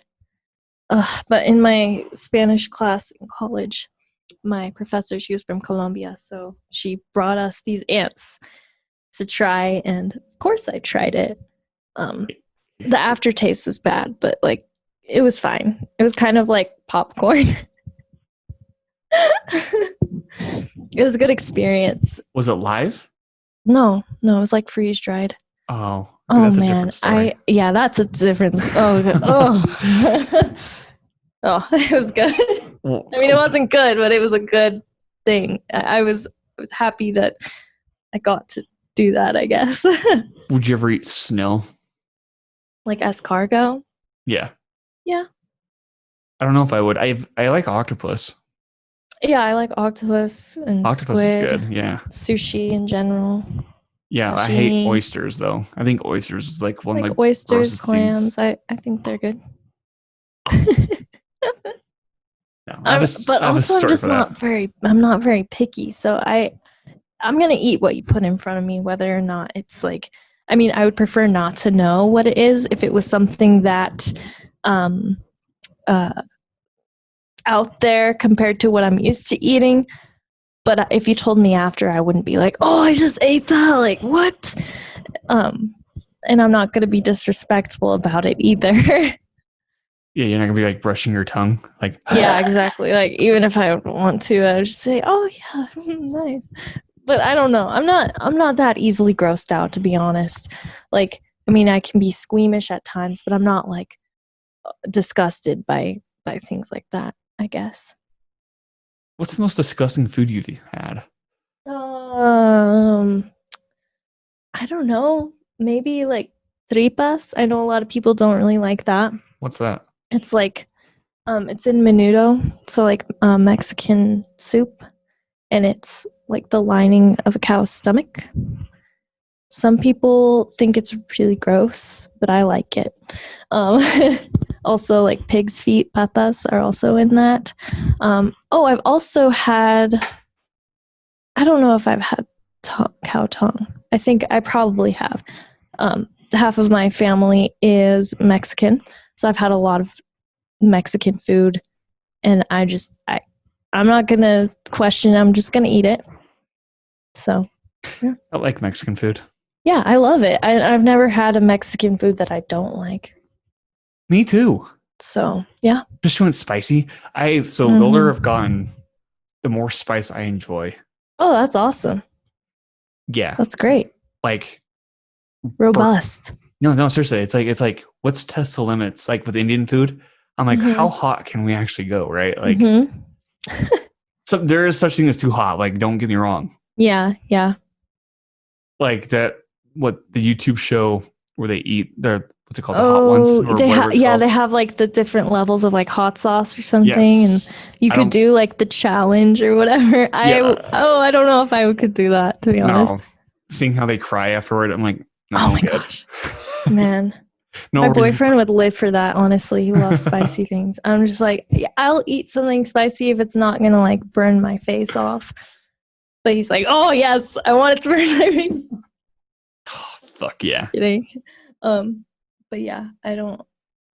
But in my Spanish class in college, my professor, she was from Colombia, so she brought us these ants to try, and of course I tried it. The aftertaste was bad, but like it was fine. It was kind of like popcorn. It was a good experience. Was it live? No, it was like freeze dried. Oh man, that's a difference. Oh, it was good. I mean, it wasn't good, but it was a good thing. I was happy that I got to do that, I guess. Would you ever eat snail? Like escargot? Yeah. Yeah. I don't know if I would. I like octopus. Yeah, I like octopus and octopus squid. Is good, yeah. Sushi in general. Yeah, sashimi. I hate oysters though. I think oysters is like one of my oysters, clams. Things. I think they're good. No, but also I'm not very picky, so I'm gonna eat what you put in front of me, whether or not it's like, I mean, I would prefer not to know what it is if it was something that out there compared to what I'm used to eating. But if you told me after, I wouldn't be like, oh, I just ate that, like what? And I'm not gonna be disrespectful about it either. Yeah, you're not gonna be like brushing your tongue, like. Yeah, exactly. Like even if I want to, I would just say, "Oh yeah, nice." But I don't know. I'm not that easily grossed out, to be honest. Like, I mean, I can be squeamish at times, but I'm not like disgusted by things like that, I guess. What's the most disgusting food you've had? I don't know. Maybe like tripas. I know a lot of people don't really like that. What's that? It's like, it's in menudo, so like Mexican soup, and it's like the lining of a cow's stomach. Some people think it's really gross, but I like it. Also, like pig's feet, patas, are also in that. I've also had, I don't know if I've had cow tongue. I think I probably have. Half of my family is Mexican, so I've had a lot of Mexican food, and I'm not gonna question it. I'm just gonna eat it. So, yeah. I like Mexican food. Yeah, I love it. I've never had a Mexican food that I don't like. Me too. So, yeah. Just when it's spicy. The older I've gotten, the more spice I enjoy. Oh, that's awesome. Yeah. That's great. Like Robust. no, seriously. It's like let's test the limits. Like with Indian food, I'm like, how hot can we actually go, right? Like so there is such thing as too hot. Like, don't get me wrong. Yeah, yeah. Like that what the YouTube show where they eat their what's it called? The hot ones Oh, or whatever it's called. they have like the different levels of like hot sauce or something, Yes. and you could do like the challenge or whatever. I don't know if I could do that, to be honest. Seeing how they cry afterward, I'm like, no, oh my good. gosh, man. No My reason. boyfriend would live for that. Honestly, he loves spicy things. I'm just like, I'll eat something spicy if it's not gonna like burn my face off. But he's like, oh yes, I want it to burn my face. Oh, fuck yeah. Kidding. But yeah, I don't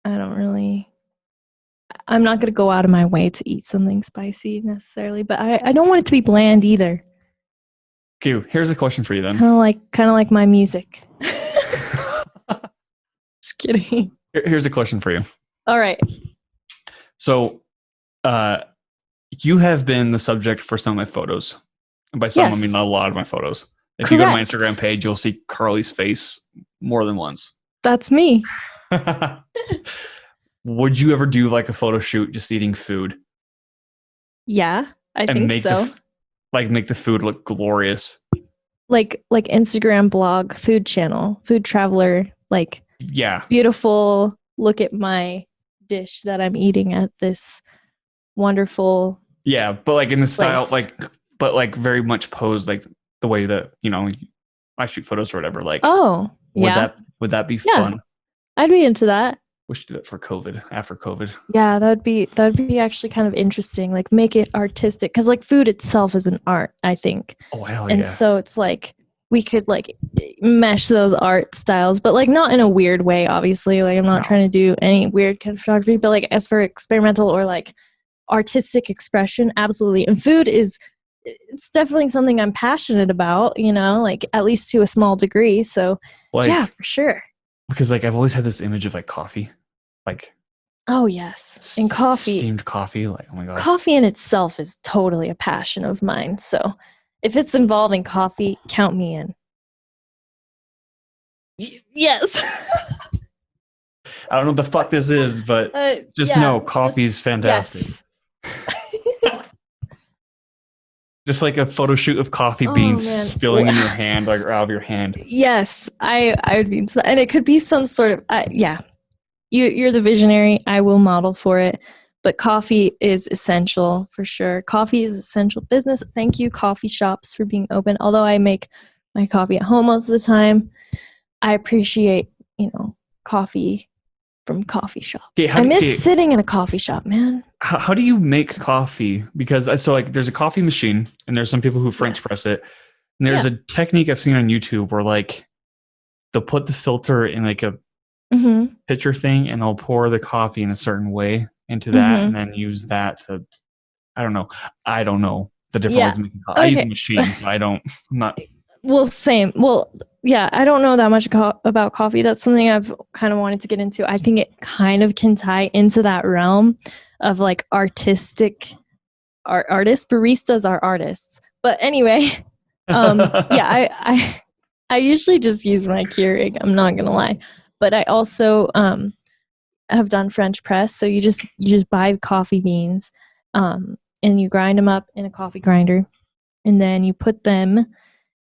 really. I'm not gonna go out of my way to eat something spicy necessarily, but I don't want it to be bland either. Okay, here's a question for you then. Kind of like my music. Just kidding. Here's a question for you. All right. So, you have been the subject for some of my photos. And by some, I mean a lot of my photos. If you go to my Instagram page, you'll see Karlie's face more than once. That's me. Would you ever do like a photo shoot just eating food? Yeah, I think so. Make the food look glorious. Like Instagram blog, food channel, food traveler, like beautiful. Look at my dish that I'm eating at this wonderful. Yeah, but like in the style, but like very much posed like the way that I shoot photos or whatever. Like, would that be fun? I'd be into that. We should do it for after COVID. Yeah, that would be actually kind of interesting. Like make it artistic, because like food itself is an art, I think. Oh hell yeah! And so it's like we could like mesh those art styles, but like not in a weird way. Obviously, like I'm not trying to do any weird kind of photography, but like as for experimental or like artistic expression, absolutely. And food it's definitely something I'm passionate about. Like at least to a small degree. So yeah, for sure. Because like I've always had this image of like coffee, like oh yes, and coffee, steamed coffee. Like oh my god, coffee in itself is totally a passion of mine. So if it's involving coffee, count me in. Yes. I don't know what the fuck this is, but just know coffee's fantastic. Yes. Just like a photo shoot of coffee beans spilling in your hand, like out of your hand. Yes, I would be into that. And it could be some sort of, you're the visionary. I will model for it. But coffee is essential for sure. Coffee is essential business. Thank you, coffee shops, for being open. Although I make my coffee at home most of the time, I appreciate, coffee from coffee shop. Okay, I miss sitting in a coffee shop, man. How do you make coffee? Because there's a coffee machine and there's some people who French press it. And there's a technique I've seen on YouTube where like they'll put the filter in like a pitcher thing and they'll pour the coffee in a certain way into that and then use that to, I don't know the different ways of making coffee. I use a machine, so I'm not. Well, same. Well, yeah, I don't know that much about coffee. That's something I've kind of wanted to get into. I think it kind of can tie into that realm of like artistic artists. Baristas are artists. But anyway, I usually just use my Keurig. I'm not going to lie. But I also have done French press. So you just buy coffee beans and you grind them up in a coffee grinder. And then you put them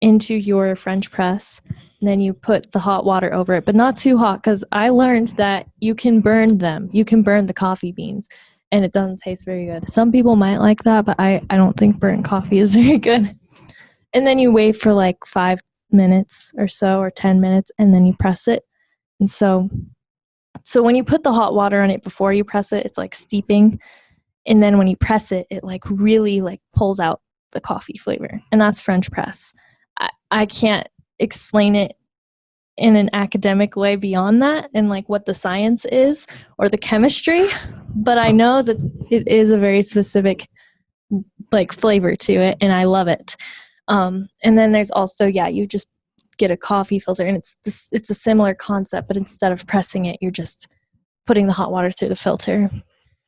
into your French press, and then you put the hot water over it, but not too hot, because I learned that you can burn them. You can burn the coffee beans, and it doesn't taste very good. Some people might like that, but I don't think burnt coffee is very good. And then you wait for like 5 minutes or so, or 10 minutes, and then you press it. And so when you put the hot water on it before you press it, it's like steeping. And then when you press it, it like really like pulls out the coffee flavor. And that's French press. I can't explain it in an academic way beyond that and like what the science is or the chemistry, but I know that it is a very specific like flavor to it, and I love it. And then there's also, you just get a coffee filter, and it's a similar concept, but instead of pressing it, you're just putting the hot water through the filter.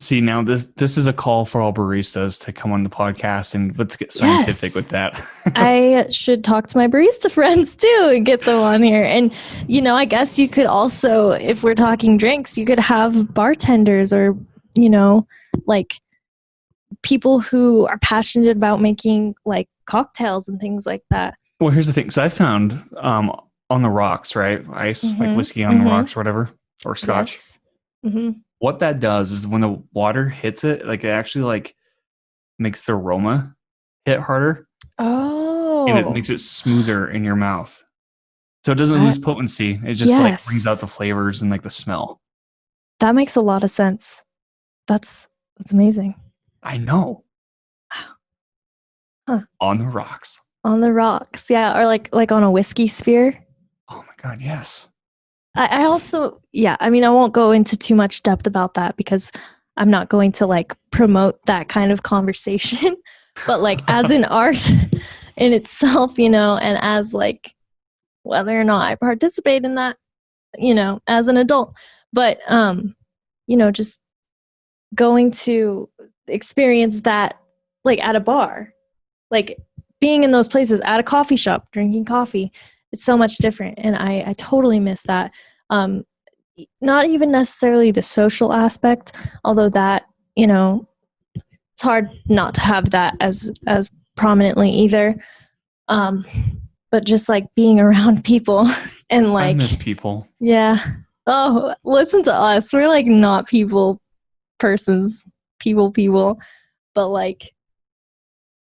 See, now this is a call for all baristas to come on the podcast and let's get scientific with that. I should talk to my barista friends too and get them on here. And, I guess you could also, if we're talking drinks, you could have bartenders or, like people who are passionate about making like cocktails and things like that. Well, here's the thing. So I found on the rocks, right? Ice, like whiskey on the rocks or whatever, or scotch. Yes. Mm-hmm. What that does is when the water hits it, like it actually like makes the aroma hit harder. Oh. And it makes it smoother in your mouth. So it doesn't lose potency. It just like brings out the flavors and like the smell. That makes a lot of sense. That's amazing. I know. Huh. On the rocks. On the rocks. Yeah. Or like on a whiskey sphere. Oh my God. Yes. I also, I mean, I won't go into too much depth about that because I'm not going to like promote that kind of conversation, but like as an art in itself, and as like whether or not I participate in that, as an adult, but, just going to experience that like at a bar, like being in those places at a coffee shop, drinking coffee, it's so much different. And I totally miss that. Not even necessarily the social aspect, although that, it's hard not to have that as prominently either. But just like being around people and like, I miss people. Yeah. Oh, listen to us. We're like not persons, people, but like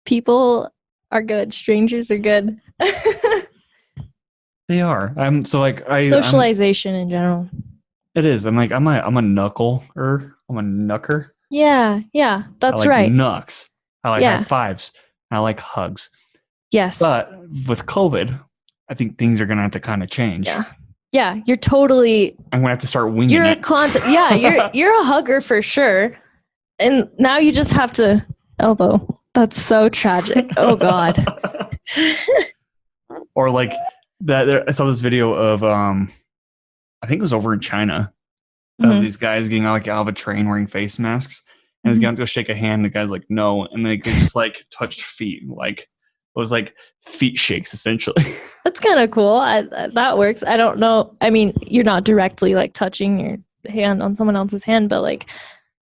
people are good. Strangers are good. They are. I'm so like Socialization in general. It is. I'm a knuckler. I'm a knucker. Yeah, that's I like right. Knucks. I like high fives. I like hugs. Yes. But with COVID, I think things are gonna have to kind of change. Yeah, you're totally. I'm gonna have to start winging you're it. You're a hugger for sure, and now you just have to elbow. That's so tragic. Oh God. Or like that. I saw this video of I think it was over in China of these guys getting out of a train wearing face masks, and he's going to go shake a hand. The guy's like, no, and they just like touched feet, like it was like feet shakes essentially. That's kind of cool. That works. I don't know. I mean, you're not directly like touching your hand on someone else's hand, but like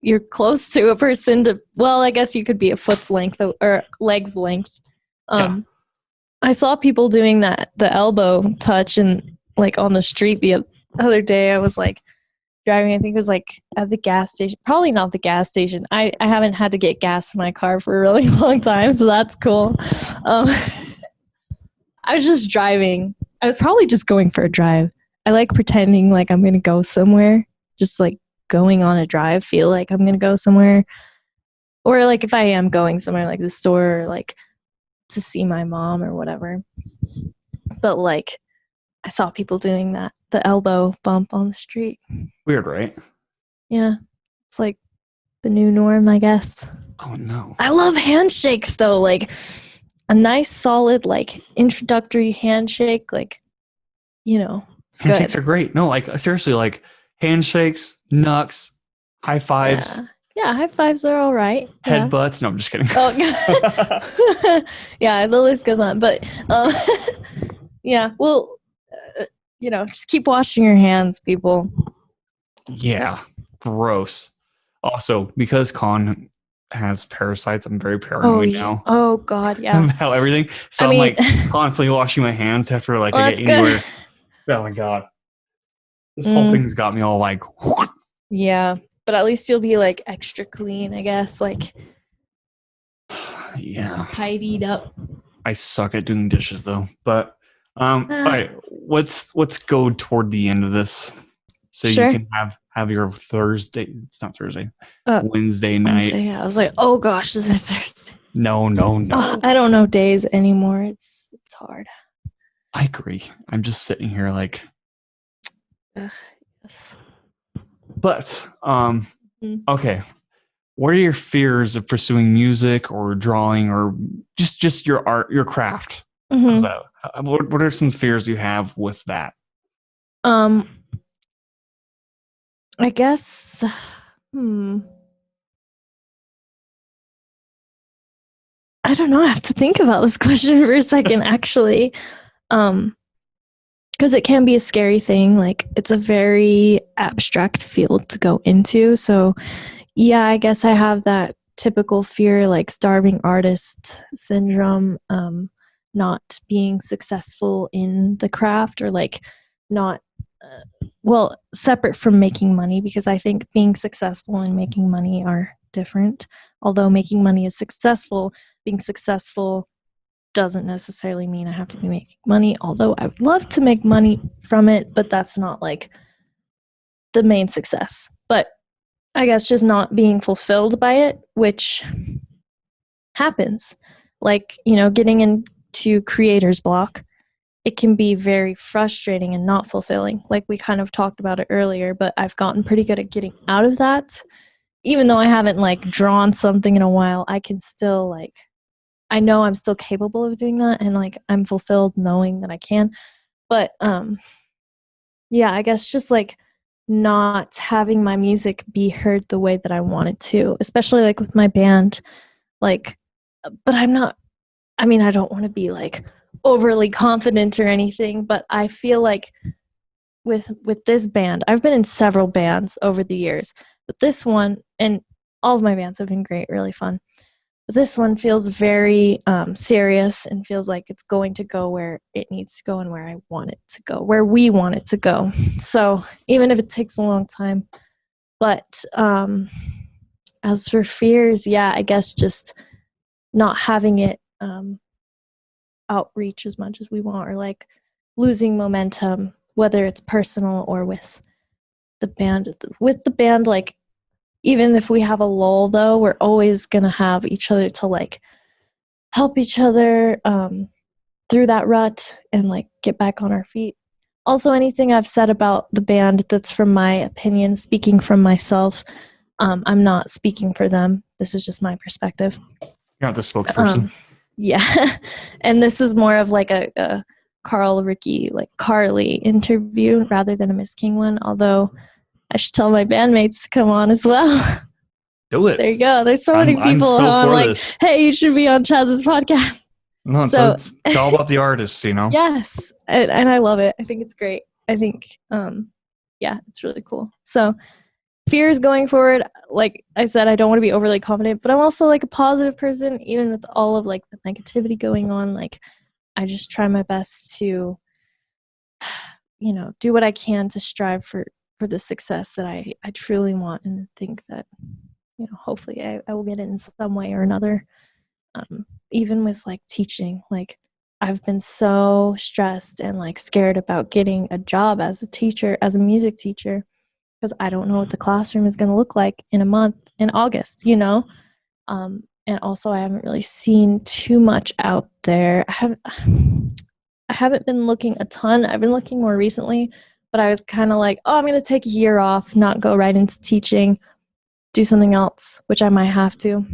you're close to a person to. Well, I guess you could be a foot's length or leg's length. I saw people doing the elbow touch and like on the street the other day. I was like driving, I think it was like at the gas station, probably not the gas station. I haven't had to get gas in my car for a really long time, so that's cool. I was just driving. I was probably just going for a drive. I like pretending like I'm gonna go somewhere, just like going on a drive, feel like I'm gonna go somewhere, or like if I am going somewhere like the store or like to see my mom or whatever. But like I saw people doing that, the elbow bump on the street. Weird, right? Yeah. It's like the new norm, I guess. Oh no. I love handshakes though, like a nice solid like introductory handshake, like it's handshakes good. Are great. No, like seriously, like handshakes, knucks, high fives. Yeah, high fives are all right. Headbutts. No, I'm just kidding. Oh, yeah, the list goes on. But yeah, well, just keep washing your hands, people. Yeah, gross. Also, because Con has parasites, I'm very paranoid now. Oh God, yeah. About everything. So I'm like constantly washing my hands after like I get anywhere. Oh my God. This whole thing's got me all like yeah. But at least you'll be like extra clean, I guess. Like tidied up. I suck at doing dishes though. But all right, let's go toward the end of this. So you can have your Thursday. It's not Thursday. Wednesday night. Wednesday, yeah. I was like, oh gosh, is it Thursday? No. I don't know days anymore. It's hard. I agree. I'm just sitting here like yes. But okay. What are your fears of pursuing music or drawing or just your art, your craft? What are some fears you have with that? I guess don't know. I have to think about this question for a second, actually. Because it can be a scary thing. Like, it's a very abstract field to go into. So, yeah, I guess I have that typical fear, like starving artist syndrome, not being successful in the craft, or like not, separate from making money, because I think being successful and making money are different. Although making money is successful, being successful doesn't necessarily mean I have to be making money, although I would love to make money from it, but that's not like the main success. But I guess just not being fulfilled by it, which happens. Like, getting into creator's block, it can be very frustrating and not fulfilling. Like, we kind of talked about it earlier, but I've gotten pretty good at getting out of that. Even though I haven't like drawn something in a while, I can still like, I know I'm still capable of doing that, and like I'm fulfilled knowing that I can. But yeah, I guess just like not having my music be heard the way that I want it to, especially like with my band. Like, but I don't want to be like overly confident or anything, but I feel like with this band, I've been in several bands over the years, but this one, and all of my bands have been great, really fun. But this one feels very serious, and feels like it's going to go where it needs to go and where I want it to go, where we want it to go. So even if it takes a long time. But as for fears, yeah, I guess just not having it outreach as much as we want, or like losing momentum, whether it's personal or with the band. With the band, like, even if we have a lull, though, we're always going to have each other to, like, help each other through that rut and, like, get back on our feet. Also, anything I've said about the band that's from my opinion, speaking from myself, I'm not speaking for them. This is just my perspective. You're not the spokesperson. Yeah. And this is more of, like, a Karl Ricky, like, Karlie interview rather than a Miss King one, although I should tell my bandmates to come on as well. Do it. There you go. There's so many people so who I'm like, this. hey, you should be on Chaz's podcast. No, so it's all about the artist, Yes. And I love it. I think it's great. I think, yeah, it's really cool. So fears going forward, like I said, I don't want to be overly confident, but I'm also like a positive person, even with all of like the negativity going on. Like, I just try my best to, do what I can to strive for the success that I truly want, and think that, hopefully I will get it in some way or another. Even with like teaching, like I've been so stressed and like scared about getting a job as a teacher, as a music teacher, because I don't know what the classroom is going to look like in a month, in August, and also I haven't really seen too much out there. I haven't been looking a ton. I've been looking more recently, but I was kind of like, I'm going to take a year off, not go right into teaching, do something else, which I might have to.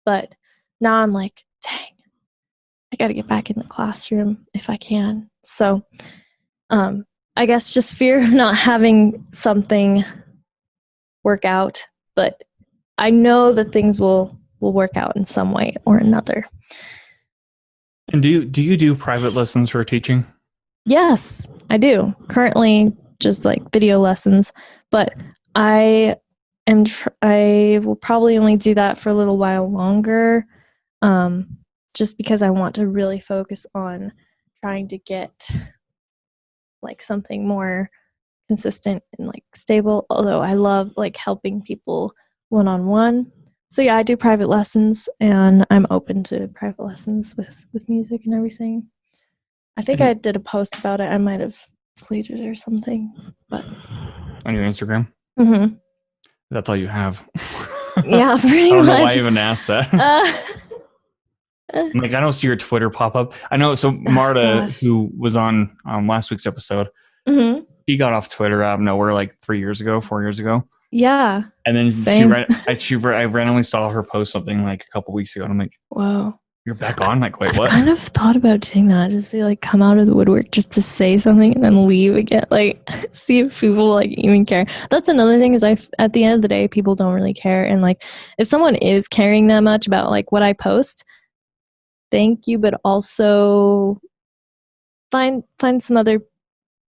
But now I'm like, dang, I got to get back in the classroom if I can. So I guess just fear of not having something work out, but I know that things will work out in some way or another. And do you do private lessons for teaching? Yes, I do. Currently, just like video lessons, but I will probably only do that for a little while longer, just because I want to really focus on trying to get like something more consistent and like stable. Although I love like helping people one-on-one. So yeah, I do private lessons, and I'm open to private lessons with music and everything. I think I did a post about it. I might have deleted it or something, but on your Instagram. Mm-hmm. That's all you have. Yeah, pretty much. I don't know why I even asked that. Like, I don't see your Twitter pop up. I know. So Marta, who was on last week's episode, mm-hmm. She got off Twitter out of nowhere like 4 years ago. Yeah. And then same. I randomly saw her post something like a couple weeks ago, and I'm like, whoa. You're back on? Like, wait, what? I kind of thought about doing that. Just be like, come out of the woodwork just to say something and then leave again. Like, see if people like even care. That's another thing is at the end of the day, people don't really care. And like, if someone is caring that much about like what I post, thank you, but also find some other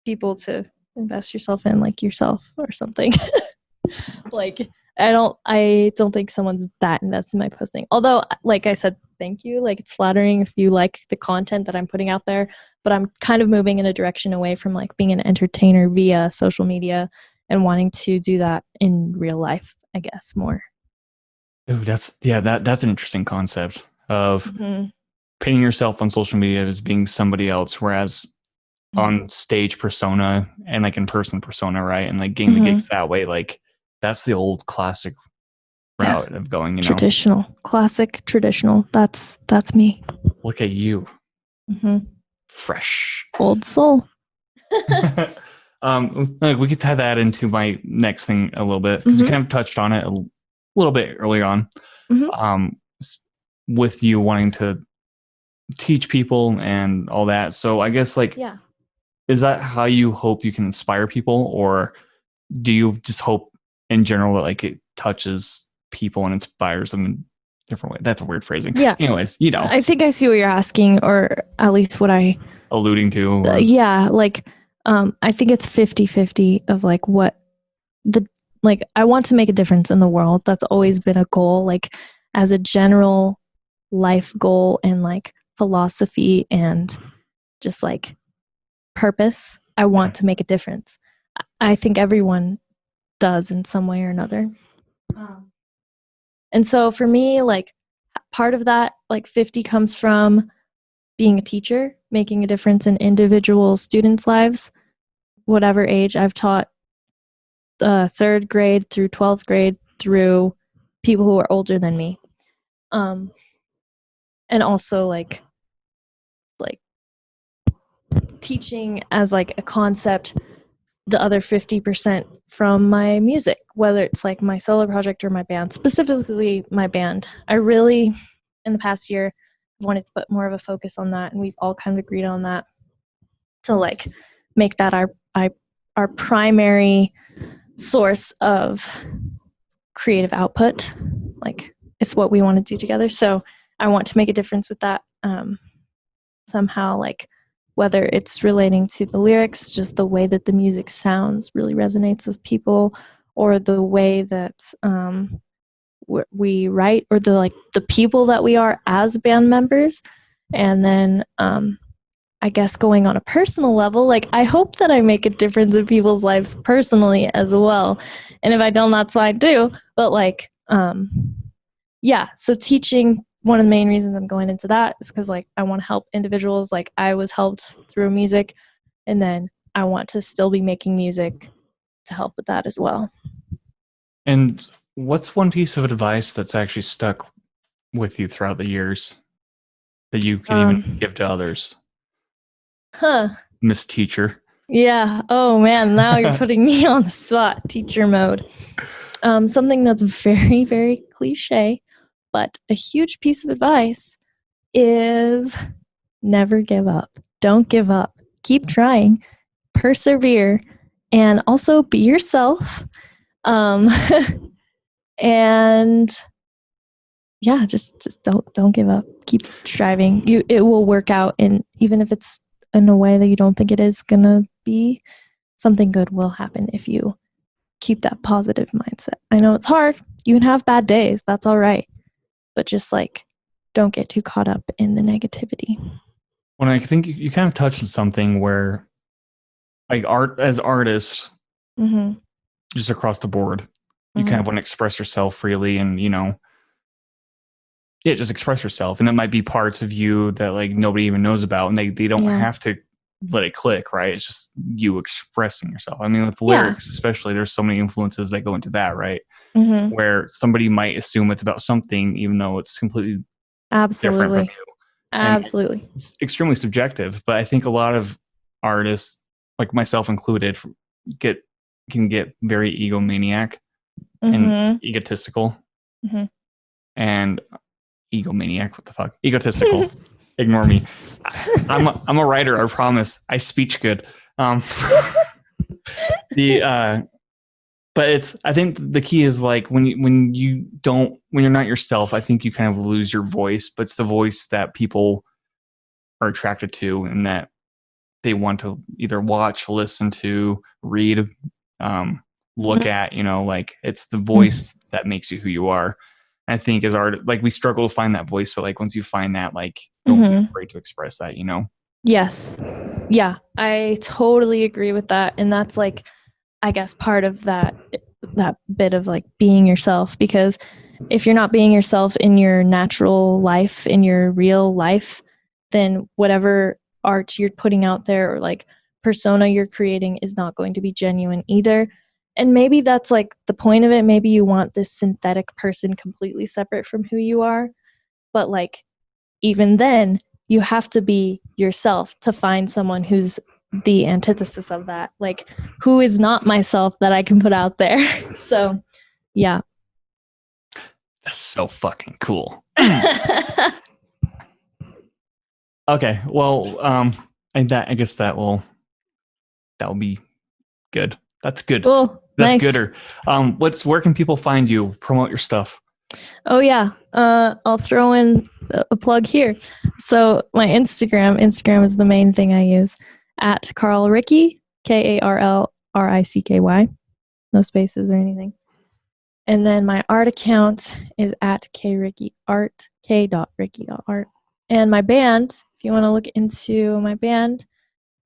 people to invest yourself in, like yourself or something. Like I don't think someone's that invested in my posting. Although, like I said, thank you. Like it's flattering if you like the content that I'm putting out there, but I'm kind of moving in a direction away from like being an entertainer via social media and wanting to do that in real life, I guess, more. Ooh, that's an interesting concept of Mm-hmm. painting yourself on social media as being somebody else, whereas on stage persona and like in person persona, right? And like getting the gigs that way, like that's the old classic route of going, traditional, classic, traditional. That's me. Look at you, fresh, old soul. Like we could tie that into my next thing a little bit because you kind of touched on it a little bit earlier on. With you wanting to teach people and all that. So I guess like, is that how you hope you can inspire people, or do you just hope in general that like it touches people and inspires them in different way? That's a weird phrasing. Yeah. Anyways, I think I see what you're asking, or at least what I alluding to. Like, I think it's 50-50 of like what like I want to make a difference in the world. That's always been a goal, like as a general life goal and like philosophy and just like purpose. I want to make a difference. I think everyone does in some way or another. And so for me, like part of that, like 50 comes from being a teacher, making a difference in individual students' lives, whatever age. I've taught 3rd grade through 12th grade through people who are older than me. And also like teaching as like a concept the other 50% from my music, whether it's like my solo project or my band, specifically my band. I really, in the past year, wanted to put more of a focus on that, and we've all kind of agreed on that to like make that our primary source of creative output. Like it's what we want to do together. So I want to make a difference with that somehow, like whether it's relating to the lyrics, just the way that the music sounds really resonates with people, or the way that we write, or the people that we are as band members. And then I guess going on a personal level, like I hope that I make a difference in people's lives personally as well. And if I don't, that's fine too. But like, so teaching, one of the main reasons I'm going into that is because like I want to help individuals. Like I was helped through music, and then I want to still be making music to help with that as well. And what's one piece of advice that's actually stuck with you throughout the years that you can even give to others? Miss Teacher. Yeah. Oh man, now you're putting me on the spot. Teacher mode. Something that's very, very cliche, but a huge piece of advice is never give up. Don't give up. Keep trying. Persevere. And also be yourself. And yeah, just don't give up. Keep striving. It will work out, and even if it's in a way that you don't think it is gonna be, something good will happen if you keep that positive mindset. I know it's hard. You can have bad days. That's all right. But just like, don't get too caught up in the negativity. Well, I think you kind of touched on something where, like as artists, just across the board, you kind of want to express yourself freely, and just express yourself. And it might be parts of you that like nobody even knows about, and they don't have to let it click, right? It's just you expressing yourself. I mean, with lyrics especially, there's so many influences that go into that, right? Where somebody might assume it's about something even though it's completely different from you. Absolutely. And it's extremely subjective, but I think a lot of artists, like myself included, can get very egomaniac and egotistical. And egomaniac, what the fuck? Egotistical. Ignore me. I'm a writer, I promise. I speech good. But I think the key is like when you're not yourself, I think you kind of lose your voice, but it's the voice that people are attracted to and that they want to either watch, listen to, read, look at, like it's the voice that makes you who you are. I think as art, like we struggle to find that voice, but like once you find that, like don't be afraid to express that, Yes. Yeah, I totally agree with that. And that's like, I guess part of that bit of like being yourself, because if you're not being yourself in your natural life, in your real life, then whatever art you're putting out there or like persona you're creating is not going to be genuine either. And maybe that's like the point of it. Maybe you want this synthetic person completely separate from who you are. But like, even then, you have to be yourself to find someone who's the antithesis of that. Like, who is not myself that I can put out there. So, yeah. That's so fucking cool. Okay, well, I guess that will be good. That's good. Cool. That's nice. gooder. Where can people find you? Promote your stuff. Oh yeah. I'll throw in a plug here. So my Instagram is the main thing I use, at Karl Ricky, KarlRicky. No spaces or anything. And then my art account is at krickyart, k.ricky.art. And my band, if you want to look into my band,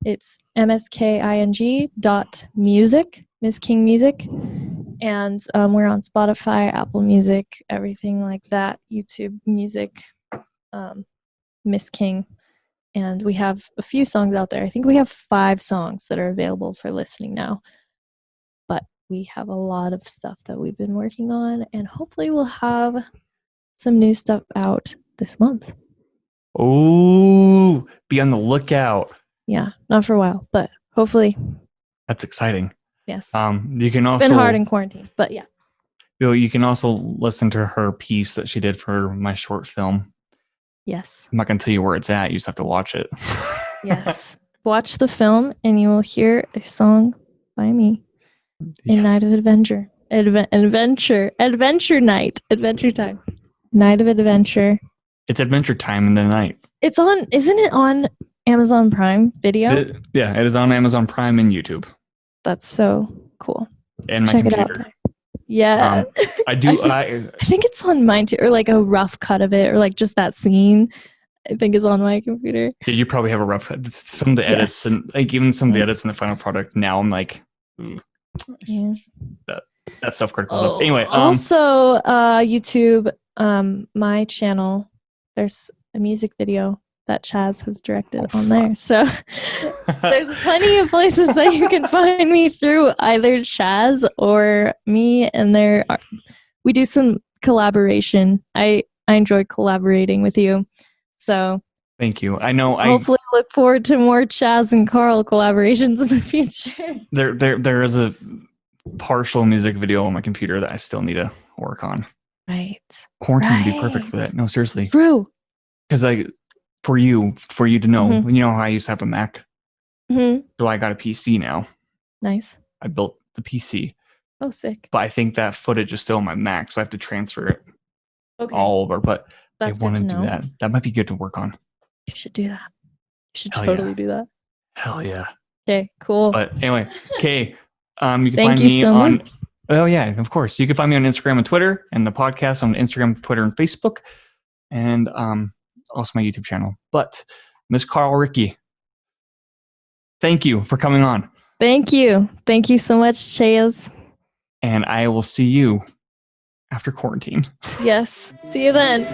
it's msking.music, Miss King Music. And we're on Spotify, Apple Music, everything like that, YouTube Music, Miss King. And we have a few songs out there. I think we have 5 songs that are available for listening now. But we have a lot of stuff that we've been working on, and hopefully we'll have some new stuff out this month. Oh, be on the lookout. Yeah, not for a while, but hopefully. That's exciting. Yes. You can also, it's been hard in quarantine, but yeah. You can also listen to her piece that she did for my short film. Yes. I'm not going to tell you where it's at. You just have to watch it. Yes. Watch the film and you will hear a song by me. Yes. A night of adventure. Adventure night. Adventure time. Night of adventure. It's adventure time in the night. It's on, isn't it on Amazon Prime Video? It is on Amazon Prime and YouTube. That's so cool. And my Check computer. It out. Yeah. I do. I think it's on mine too, or like a rough cut of it, or like just that scene. I think is on my computer. Yeah, you probably have a rough. Some of the edits and like even some of the edits in the final product. Now I'm like, yeah, that stuff critical stuff. Anyway, also YouTube, my channel. There's a music video that Chaz has directed on there. So there's plenty of places that you can find me through either Chaz or me. And we do some collaboration. I enjoy collaborating with you. So thank you. I know. Hopefully look forward to more Chaz and Karl collaborations in the future. There is a partial music video on my computer that I still need to work on. Right. Quarantine would be perfect for that. No, seriously. True. Because for you to know, you know how I used to have a Mac. Mm-hmm. So I got a PC now. Nice. I built the PC. Oh, sick. But I think that footage is still on my Mac, so I have to transfer it all over. But that's I want to do that. That might be good to work on. You should do that. You should totally do that. Hell yeah. Okay, cool. But anyway, okay. You can Thank find you me so on. much. Oh yeah, of course. You can find me on Instagram and Twitter, and the podcast on Instagram, Twitter, and Facebook, and also my YouTube channel. But Miss Karl Ricky, thank you for coming on. Thank you. Thank you so much, Chaz. And I will see you after quarantine. Yes. See you then.